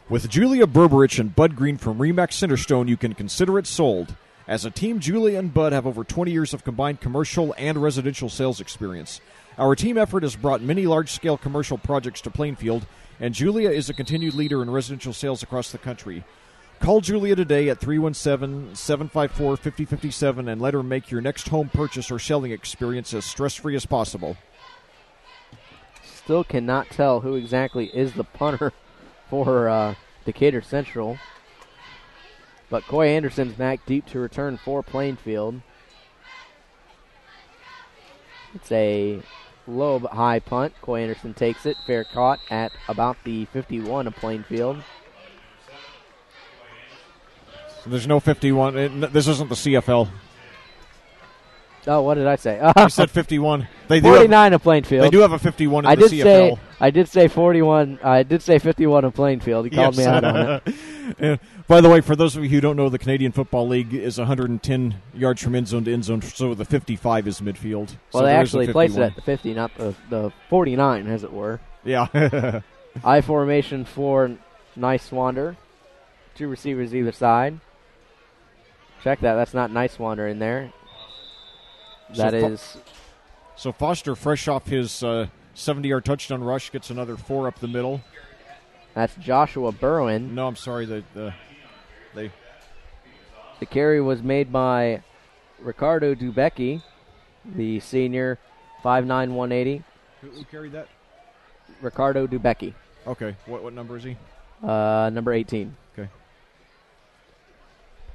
With Julia Berberich and Bud Green from Remax Centerstone, you can consider it sold. As a team, Julia and Bud have over 20 years of combined commercial and residential sales experience. Our team effort has brought many large-scale commercial projects to Plainfield, and Julia is a continued leader in residential sales across the country. Call Julia today at 317-754-5057 and let her make your next home purchase or selling experience as stress-free as possible. Still cannot tell who exactly is the punter for Decatur Central. But Coy Anderson's back deep to return for Plainfield. It's a low but high punt. Coy Anderson takes it. Fair caught at about the 51 of Plainfield. So there's no 51. This isn't the CFL. Oh, what did I say? I said 51. They do 49 of Plainfield. They do have a 51 in the CFL. I did say 41. I did say 51 of Plainfield. He called me out on it. Yeah. By the way, for those of you who don't know, the Canadian Football League is 110 yards from end zone to end zone, so the 55 is midfield. Well, so they actually placed it 51. at the 50, not the 49, as it were. Yeah. I formation for Nice Wander. 2 receivers either side. Check that. That's not Nice Wander in there. That is. So Foster, fresh off his 70-yard touchdown rush, gets another 4 up the middle. That's Joshua Berwin. No, I'm sorry. The carry was made by Ricardo Dubecki, the senior, 5'9", 180. Who carried that? Ricardo Dubecki. Okay. What number is he? Number 18. Okay.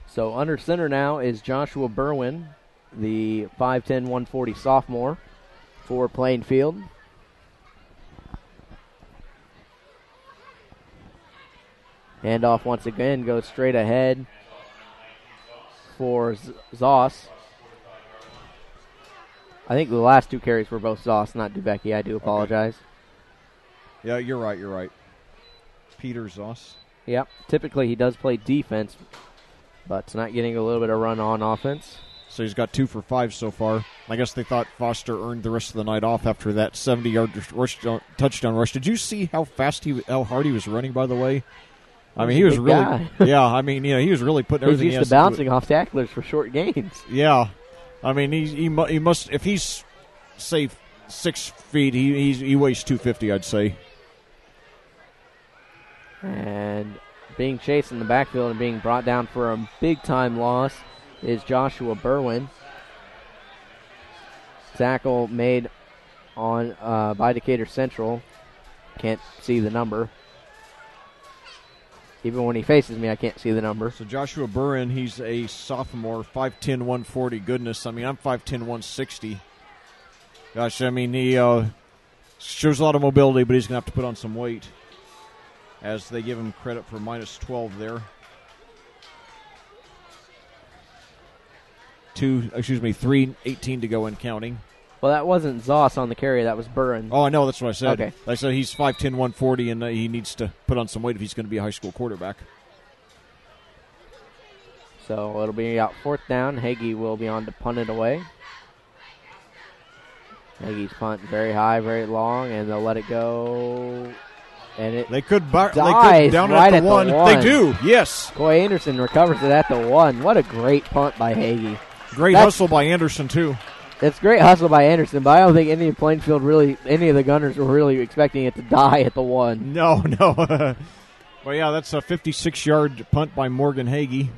So under center now is Joshua Berwin, the 5'10", 140 sophomore for Plainfield. Handoff once again goes straight ahead for Zoss. I think the last 2 carries were both Zoss, not Dubecki. I do apologize. Okay. Yeah, you're right. Peter Zoss. Yep. Typically he does play defense, but tonight getting a little bit of run on offense. So he's got 2 for 5 so far. I guess they thought Foster earned the rest of the night off after that 70-yard touchdown rush. Did you see how hard he was running, by the way? I mean, he was really, yeah. I mean, he was really putting everything. He's used to bouncing off tacklers for short gains. Yeah, I mean, he must, if he's say 6 feet, he weighs 250, I'd say. And being chased in the backfield and being brought down for a big time loss is Joshua Berwin. Tackle made on by Decatur Central. Can't see the number. Even when he faces me, I can't see the number. So Joshua Burren, he's a sophomore, 5'10", 140. Goodness, I mean, I'm 5'10", 160. Gosh, I mean, he shows a lot of mobility, but he's going to have to put on some weight as they give him credit for minus 12 there. 3:18 to go and counting. Well, that wasn't Zoss on the carry. That was Burren. Oh, I know. That's what I said. Okay. I said he's 5'10", 140, and he needs to put on some weight if he's going to be a high school quarterback. So it'll be out 4th down. Hagee will be on to punt it away. Hagee's punt very high, very long, and they'll let it go. And They could down right at the 1. They do, yes. Coy Anderson recovers it at the 1. What a great punt by Hagee. Great hustle by Anderson, too. It's great hustle by Anderson, but I don't think any of the Gunners were really expecting it to die at the 1. No. Well, yeah, that's a 56-yard punt by Morgan Hagee.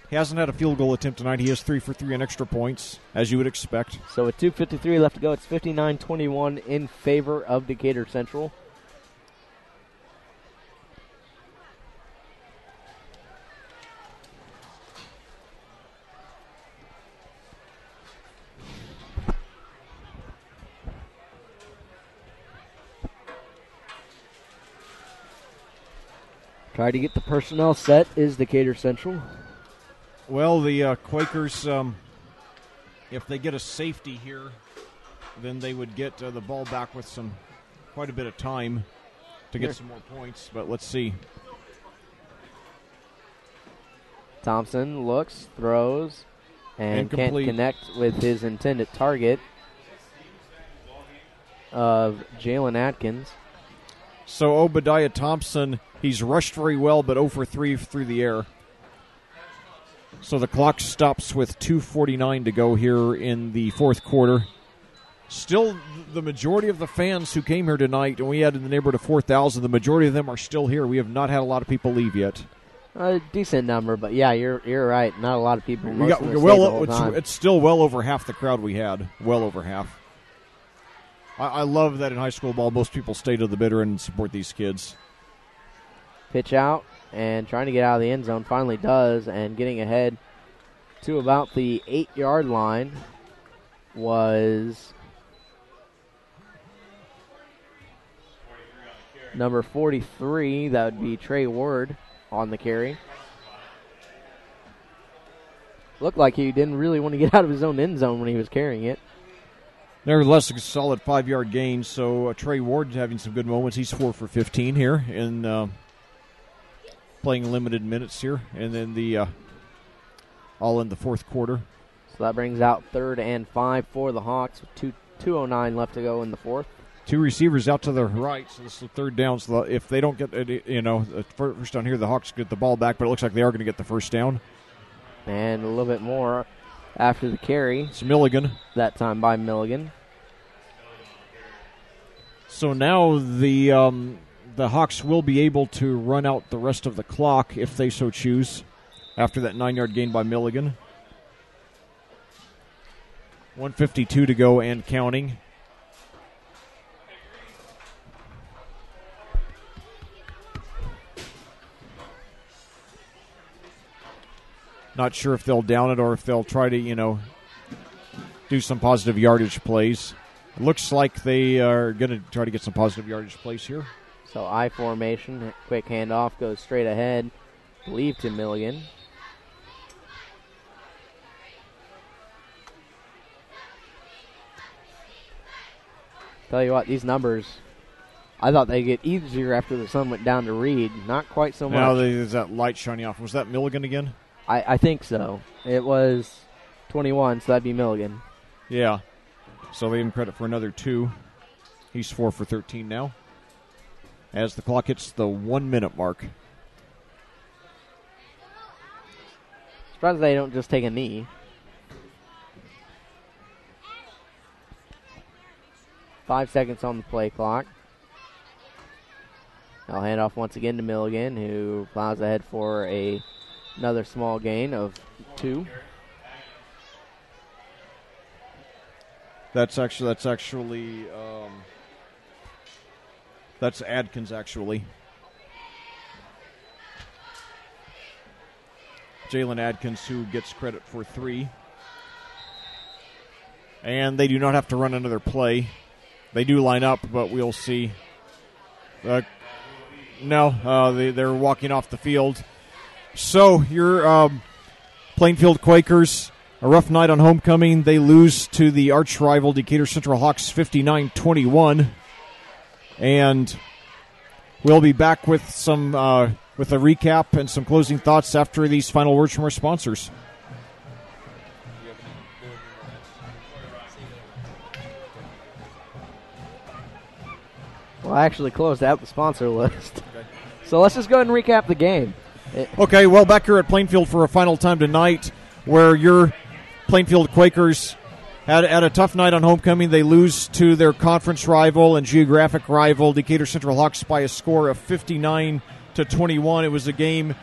He hasn't had a field goal attempt tonight. He is 3 for 3 on extra points, as you would expect. So with 2:53 left to go, it's 59-21 in favor of Decatur Central. Try to get the personnel set is Decatur Central. Well, the Quakers, if they get a safety here, then they would get the ball back with quite a bit of time to get some more points. But let's see. Thompson looks, throws, and can't Incomplete. connect with his intended target of Jalen Atkins. So Obadiah Thompson, he's rushed very well, but 0 for 3 through the air. So the clock stops with 2:49 to go here in the fourth quarter. Still, the majority of the fans who came here tonight, and we had in the neighborhood of 4,000, the majority of them are still here. We have not had a lot of people leave yet. A decent number, but yeah, you're right. Not a lot of people. We got it's still well over half the crowd we had. Well over half. I love that in high school ball, most people stay to the bitter and support these kids. Pitch out and trying to get out of the end zone. Finally does, and getting ahead to about the 8-yard line was number 43. That would be Trey Ward on the carry. Looked like he didn't really want to get out of his own end zone when he was carrying it. Nevertheless, a solid 5-yard gain. So Trey Ward having some good moments. He's 4 for 15 here in playing limited minutes here, and then the all in the fourth quarter. So that brings out 3rd and 5 for the Hawks with 2:09 left to go in the fourth. Two receivers out to the right, so this is 3rd down. So if they don't get the first down here, the Hawks get the ball back, but it looks like they are going to get the first down. And a little bit more after the carry. It's Milligan. That time by Milligan. So now the Hawks will be able to run out the rest of the clock if they so choose after that 9-yard gain by Milligan. 1:52 to go and counting. Not sure if they'll down it or if they'll try to, do some positive yardage plays. It looks like they are going to try to get some positive yardage plays here. So I formation, quick handoff, goes straight ahead, leave to Milligan. Tell you what, these numbers, I thought they'd get easier after the sun went down to Reed. Not quite so much. Now there's that light shining off. Was that Milligan again? I think so. It was 21, so that'd be Milligan. Yeah. So they give him credit for another 2. He's 4 for 13 now. As the clock hits the 1-minute mark. Surprised they don't just take a knee. 5 seconds on the play clock. I'll hand off once again to Milligan, who plows ahead for another small gain of 2. That's Adkins actually. Jalen Adkins, who gets credit for 3. And they do not have to run another play. They do line up, but we'll see. They're walking off the field. So your Plainfield Quakers, a rough night on homecoming. They lose to the arch rival Decatur Central Hawks 59-21. And we'll be back with some with a recap and some closing thoughts after these final words from our sponsors. Well, I actually closed out the sponsor list. Okay. So let's just go ahead and recap the game. Okay, well, back here at Plainfield for a final time tonight, where your Plainfield Quakers had a tough night on homecoming. They lose to their conference rival and geographic rival, Decatur Central Hawks, by a score of 59-21. It was a game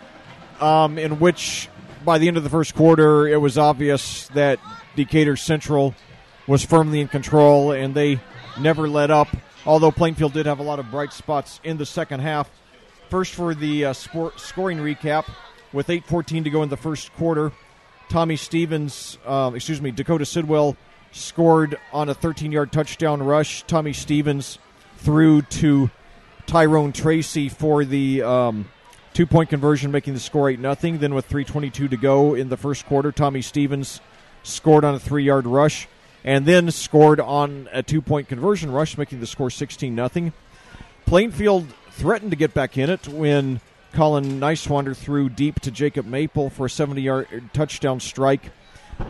in which, by the end of the first quarter, it was obvious that Decatur Central was firmly in control, and they never let up, although Plainfield did have a lot of bright spots in the second half. First, for the scoring recap, with 8:14 to go in the first quarter, Dakota Sidwell scored on a 13-yard touchdown rush. Tommy Stevens threw to Tyrone Tracy for the 2-point conversion, making the score 8-0. Then with 3:22 to go in the first quarter, Tommy Stevens scored on a 3-yard rush and then scored on a 2-point conversion rush, making the score 16-0. Plainfield threatened to get back in it when Colin Nicewander threw deep to Jacob Maple for a 70-yard touchdown strike.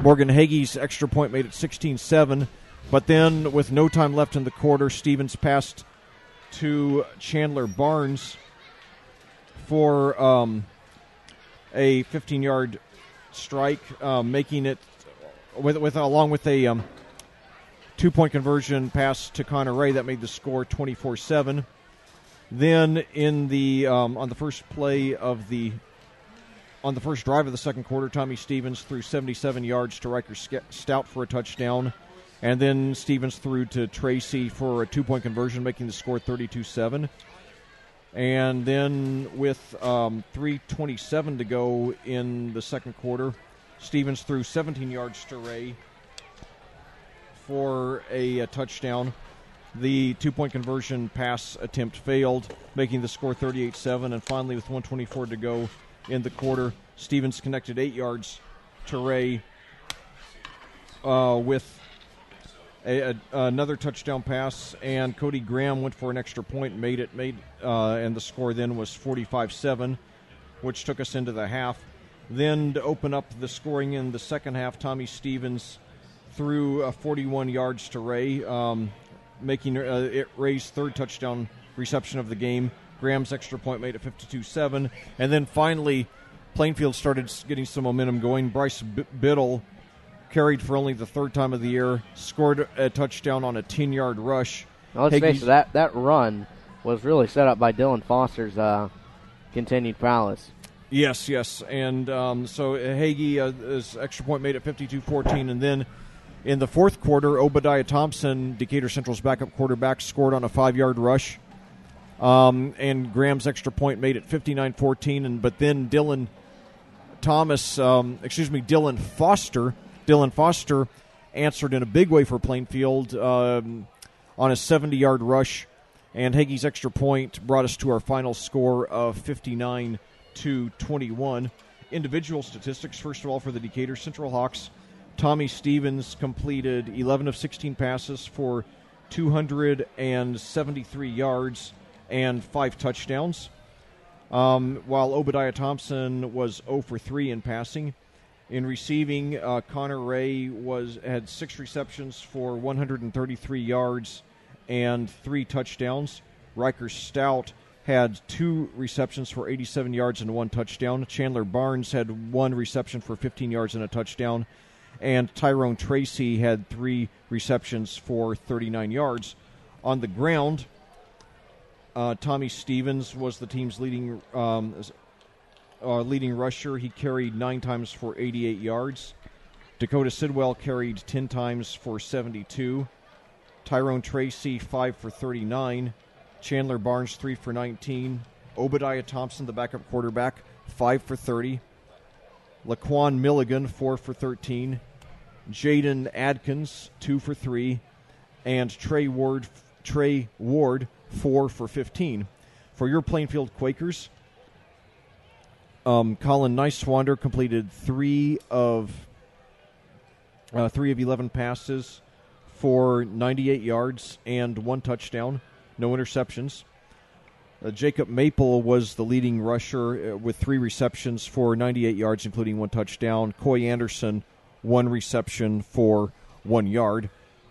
Morgan Hagee's extra point made it 16-7, but then with no time left in the quarter, Stevens passed to Chandler Barnes for a 15-yard strike, making it along with a 2-point conversion pass to Connor Ray that made the score 24-7. Then in the on the first drive of the second quarter, Tommy Stevens threw 77 yards to Riker Stout for a touchdown, and then Stevens threw to Tracy for a 2-point conversion, making the score 32-7. And then with 3:27 to go in the second quarter, Stevens threw 17 yards to Ray for a touchdown. The 2-point conversion pass attempt failed, making the score 38-7. And finally, with 1:24 to go in the quarter, Stevens connected 8 yards to Ray with another touchdown pass, and Cody Graham went for an extra point, and the score then was 45-7, which took us into the half. Then to open up the scoring in the second half, Tommy Stevens threw 41 yards to Ray, making it Ray's third touchdown reception of the game. Graham's extra point made it 52-7. And then finally, Plainfield started getting some momentum going. Bryce Biddle carried for only the third time of the year, scored a touchdown on a 10-yard rush. Now let's face it, that run was really set up by Dylan Foster's continued prowess. Yes. And so Hagee, extra point made it 52-14. And then in the fourth quarter, Obadiah Thompson, Decatur Central's backup quarterback, scored on a 5-yard rush. And Graham's extra point made it 59-14. But then Dylan Foster answered in a big way for Plainfield on a 70-yard rush. And Hagee's extra point brought us to our final score of 59-21. Individual statistics, first of all, for the Decatur Central Hawks. Tommy Stevens completed 11 of 16 passes for 273 yards and 5 touchdowns, while Obadiah Thompson was 0 for 3 in passing. In receiving, Connor Ray had 6 receptions for 133 yards and 3 touchdowns. Riker Stout had 2 receptions for 87 yards and 1 touchdown. Chandler Barnes had 1 reception for 15 yards and a touchdown. And Tyrone Tracy had 3 receptions for 39 yards. On the ground, Tommy Stevens was the team's leading rusher. He carried 9 times for 88 yards. Dakota Sidwell carried 10 times for 72. Tyrone Tracy, 5 for 39. Chandler Barnes, 3 for 19. Obadiah Thompson, the backup quarterback, 5 for 30. Laquan Milligan, 4 for 13. Jaden Adkins, 2 for 3. And Trey Ward, 4 for 15. For your Plainfield Quakers, Colin Niswander completed 3 of 11 passes for 98 yards and 1 touchdown, no interceptions. Jacob Maple was the leading rusher with 3 receptions for 98 yards, including 1 touchdown. Coy Anderson, 1 reception for 1 yard.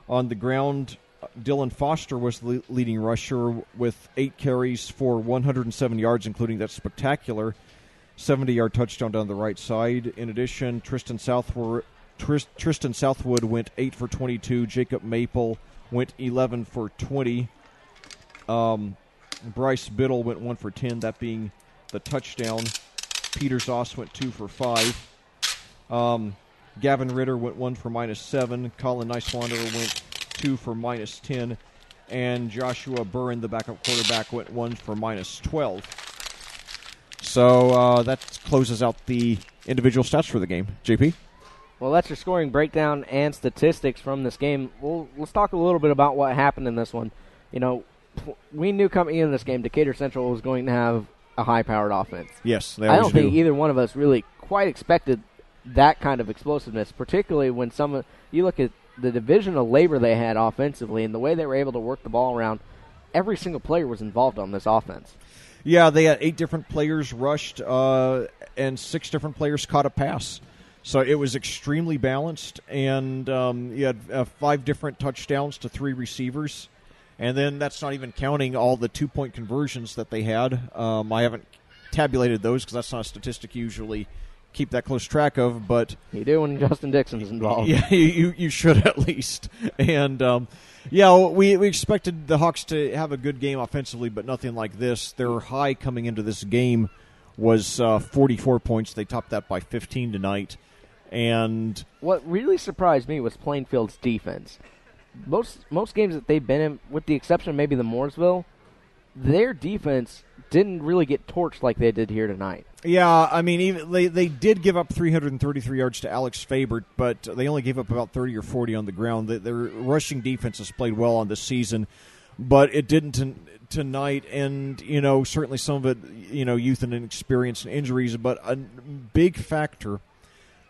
On the ground, Dylan Foster was the leading rusher with 8 carries for 107 yards, including that spectacular 70-yard touchdown down the right side. In addition, Tristan Southwood went 8 for 22. Jacob Maple went 11 for 20. Bryce Biddle went 1 for 10, that being the touchdown. Peter Zoss went 2 for 5. Gavin Ritter went 1 for -7. Colin Niswander went 2 for -10. And Joshua Burren, the backup quarterback, went 1 for -12. So that closes out the individual stats for the game. JP? Well, that's your scoring breakdown and statistics from this game. Well, let's talk a little bit about what happened in this one. You know, we knew coming into this game Decatur Central was going to have a high-powered offense. Yes, they I always don't think do. either one of us really quite expected that kind of explosiveness, particularly when you look at the division of labor they had offensively and the way they were able to work the ball around. Every single player was involved on this offense. Yeah, they had 8 different players rushed and 6 different players caught a pass. So it was extremely balanced, and you had 5 different touchdowns to 3 receivers. And then that's not even counting all the 2-point conversions that they had. I haven't tabulated those because that's not a statistic you usually keep that close track of. But you do when Justin Dixon's involved. Yeah, you should at least. And, we expected the Hawks to have a good game offensively, but nothing like this. Their high coming into this game was 44 points. They topped that by 15 tonight. And what really surprised me was Plainfield's defense. Most games that they've been in, with the exception of maybe the Mooresville, their defense didn't really get torched like they did here tonight. Yeah, I mean, even they did give up 333 yards to Alex Faber, but they only gave up about 30 or 40 on the ground. Their rushing defense has played well on this season, but it didn't tonight. And, certainly some of it, youth and inexperience and injuries, but a big factor.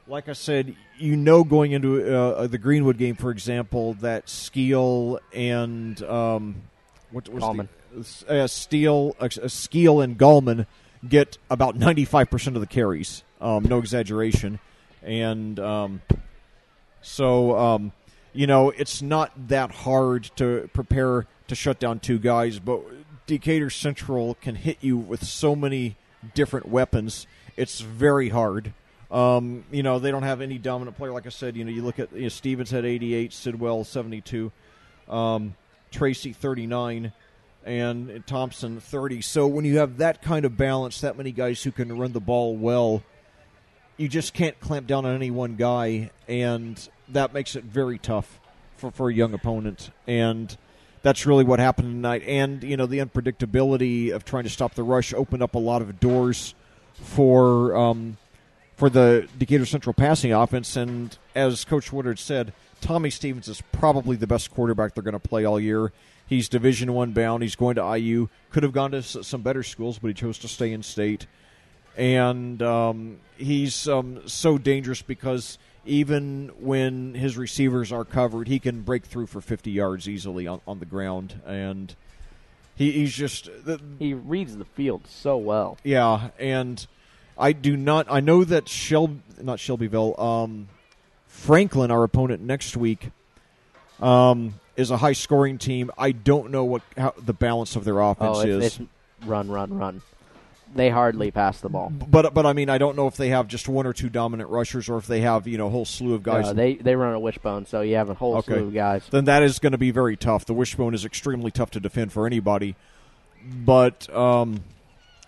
Like I said, going into the Greenwood game, for example, that Skeel and Gallman. Skeel and Gallman get about 95% of the carries. No exaggeration. And it's not that hard to prepare to shut down 2 guys, but Decatur Central can hit you with so many different weapons. It's very hard. They don't have any dominant player. Like I said, you look at Stevens had 88, Sidwell 72, Tracy 39, and Thompson 30. So when you have that kind of balance, that many guys who can run the ball well, you just can't clamp down on any one guy, and that makes it very tough for a young opponent. And that's really what happened tonight. And, the unpredictability of trying to stop the rush opened up a lot of doors for the Decatur Central passing offense. And as Coach Woodard said, Tommy Stevens is probably the best quarterback they're going to play all year. He's Division I bound. He's going to IU. Could have gone to some better schools, but he chose to stay in state. And he's so dangerous because even when his receivers are covered, he can break through for 50 yards easily on the ground. And he's just... he reads the field so well. Yeah, and... I know that Franklin, our opponent next week, is a high-scoring team. I don't know how the balance of their offense is. It's run. They hardly pass the ball. But I mean, I don't know if they have just 1 or 2 dominant rushers, or if they have a whole slew of guys. They run a wishbone, so you have a whole slew of guys. Then that is going to be very tough. The wishbone is extremely tough to defend for anybody. But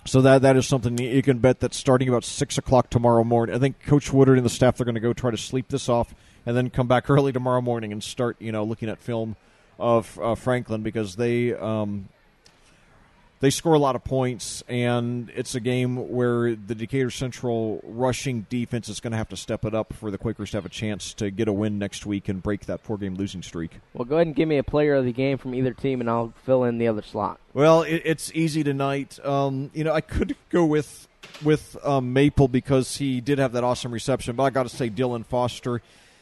so that is something you can bet that starting about 6 o'clock tomorrow morning, I think Coach Woodard and the staff are going to go try to sleep this off and then come back early tomorrow morning and start looking at film of Franklin, because they they score a lot of points, and it's a game where the Decatur Central rushing defense is going to have to step it up for the Quakers to have a chance to get a win next week and break that 4-game losing streak. Well, go ahead and give me a player of the game from either team, and I'll fill in the other slot. Well, it's easy tonight. I could go with Maple because he did have that awesome reception, but I got to say Dylan Foster.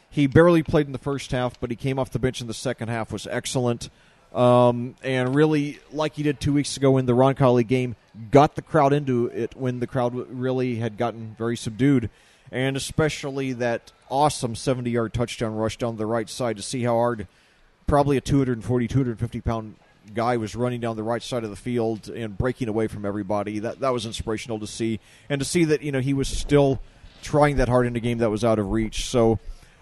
He barely played in the first half, but he came off the bench in the second half, was excellent. And really, like he did 2 weeks ago in the Roncalli game, got the crowd into it when the crowd really had gotten very subdued. And especially that awesome 70-yard touchdown rush down the right side to see how hard probably a 240, 250-pound guy was running down the right side of the field and breaking away from everybody. That was inspirational to see. And to see that, he was still trying that hard in a game that was out of reach. So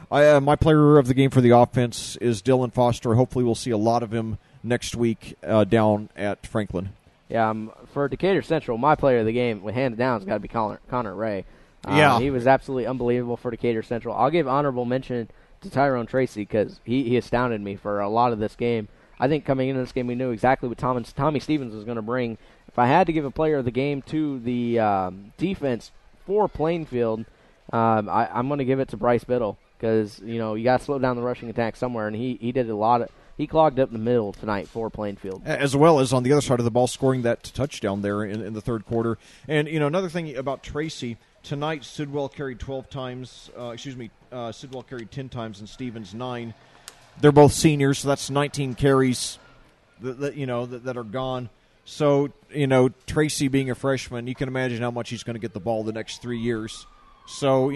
my player of the game for the offense is Dylan Foster. Hopefully we'll see a lot of him next week down at Franklin. Yeah, for Decatur Central, my player of the game, hands down, has got to be Connor Ray. Yeah. He was absolutely unbelievable for Decatur Central. I'll give honorable mention to Tyrone Tracy because he astounded me for a lot of this game. I think coming into this game, we knew exactly what Tommy Stevens was going to bring. If I had to give a player of the game to the defense for Plainfield, I'm going to give it to Bryce Biddle. Because, you got to slow down the rushing attack somewhere, and he did a lot of – he clogged up the middle tonight for Plainfield. As well as on the other side of the ball, scoring that touchdown there in the third quarter. And, another thing about Tracy, tonight Sidwell carried 12 times – Sidwell carried 10 times and Stevens 9. They're both seniors, so that's 19 carries that are gone. So, Tracy being a freshman, you can imagine how much he's going to get the ball the next 3 years. So,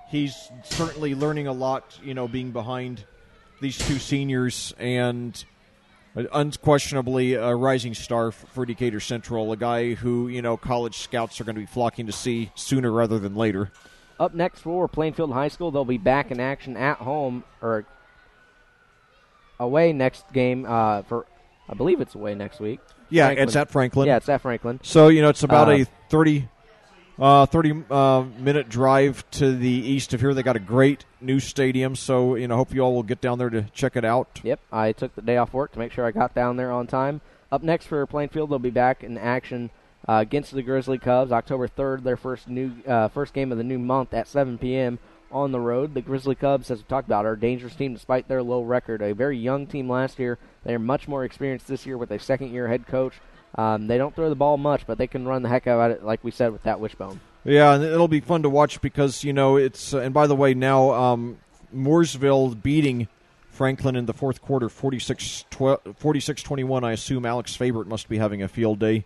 he's certainly learning a lot, being behind these two seniors, and unquestionably a rising star for Decatur Central, a guy who, college scouts are going to be flocking to see sooner rather than later. Up next for Plainfield High School, they'll be back in action at home, or away next game for, I believe it's away next week. Yeah, Franklin. It's at Franklin. Yeah, it's at Franklin. So, it's about a 30-minute drive to the east of here. They got a great new stadium, so hope you all will get down there to check it out. Yep, I took the day off work to make sure I got down there on time. Up next for Plainfield, they'll be back in action against the Grizzly Cubs, October 3rd, their first game of the new month at 7 p.m. on the road. The Grizzly Cubs, as we talked about, are a dangerous team despite their low record. A very young team last year. They are much more experienced this year with a second-year head coach. They don't throw the ball much, but they can run the heck out of it, like we said, with that wishbone. Yeah, and it'll be fun to watch because, it's and by the way, now Mooresville beating Franklin in the fourth quarter, 46-21. I assume Alex Favorite must be having a field day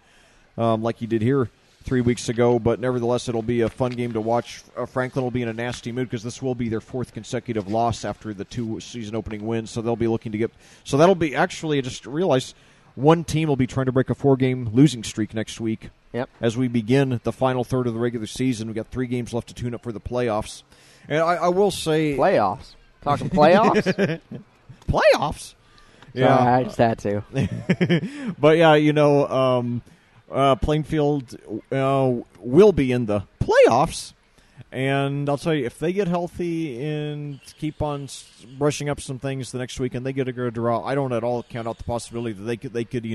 like he did here 3 weeks ago, but nevertheless, it'll be a fun game to watch. Franklin will be in a nasty mood because this will be their fourth consecutive loss after the 2 season opening wins, so they'll be looking to get – so that'll be – actually, I just realized – one team will be trying to break a 4-game losing streak next week. Yep. As we begin the final third of the regular season. We've got 3 games left to tune up for the playoffs. And I will say... Playoffs? Talking playoffs? Playoffs? Yeah, I just had to. But, yeah, Plainfield will be in the playoffs. And I'll tell you, if they get healthy and keep on brushing up some things the next week and they get a good draw, I don't at all count out the possibility that they could make a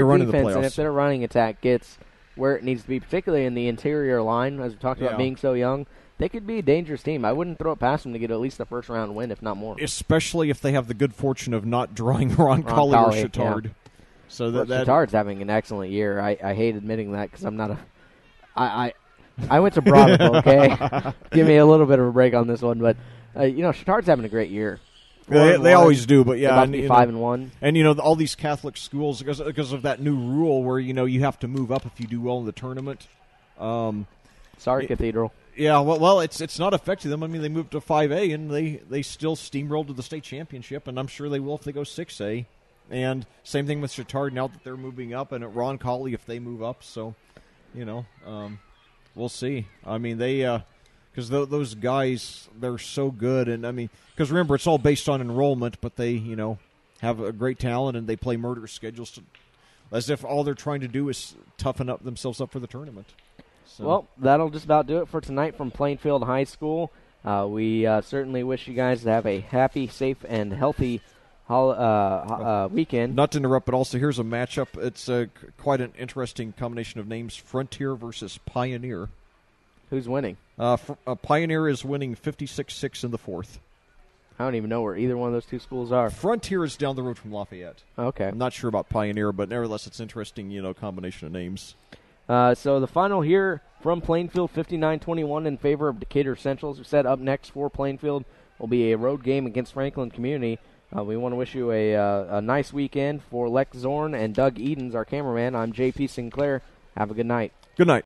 run in the playoffs. And if their running attack gets where it needs to be, particularly in the interior line, as we talked about being so young, they could be a dangerous team. I wouldn't throw it past them to get at least a first-round win, if not more. Especially if they have the good fortune of not drawing Roncalli or Chittard. Yeah. So Chittard's having an excellent year. I hate admitting that because I'm not a I went to Bronco, okay? Give me a little bit of a break on this one, but Chittard's having a great year. They always do, but yeah, about to be 5-1. And all these Catholic schools because of that new rule where you have to move up if you do well in the tournament. Sorry, Cathedral. Yeah, well, it's not affecting them. I mean, they moved to 5A and they still steamrolled to the state championship, and I'm sure they will if they go 6A. And same thing with Chittard now that they're moving up, and at Roncalli if they move up. So, we'll see. I mean, they because those guys, they're so good, and I mean, because remember, it's all based on enrollment, but they have a great talent and they play murderous schedules as if all they're trying to do is toughen up themselves up for the tournament. So. Well, that'll just about do it for tonight from Plainfield High School. We certainly wish you guys to have a happy, safe, and healthy weekend. Not to interrupt, but also here's a matchup. It's quite an interesting combination of names: Frontier versus Pioneer. Who's winning? Pioneer is winning 56-6 in the fourth. I don't even know where either one of those two schools are. Frontier is down the road from Lafayette. Okay. I'm not sure about Pioneer, but nevertheless, it's interesting, combination of names. So the final here from Plainfield, 59-21 in favor of Decatur Central. As we said, up next for Plainfield will be a road game against Franklin Community. We want to wish you a nice weekend. For Lex Zorn and Doug Edens, our cameraman, I'm J.P. Sinclair. Have a good night. Good night.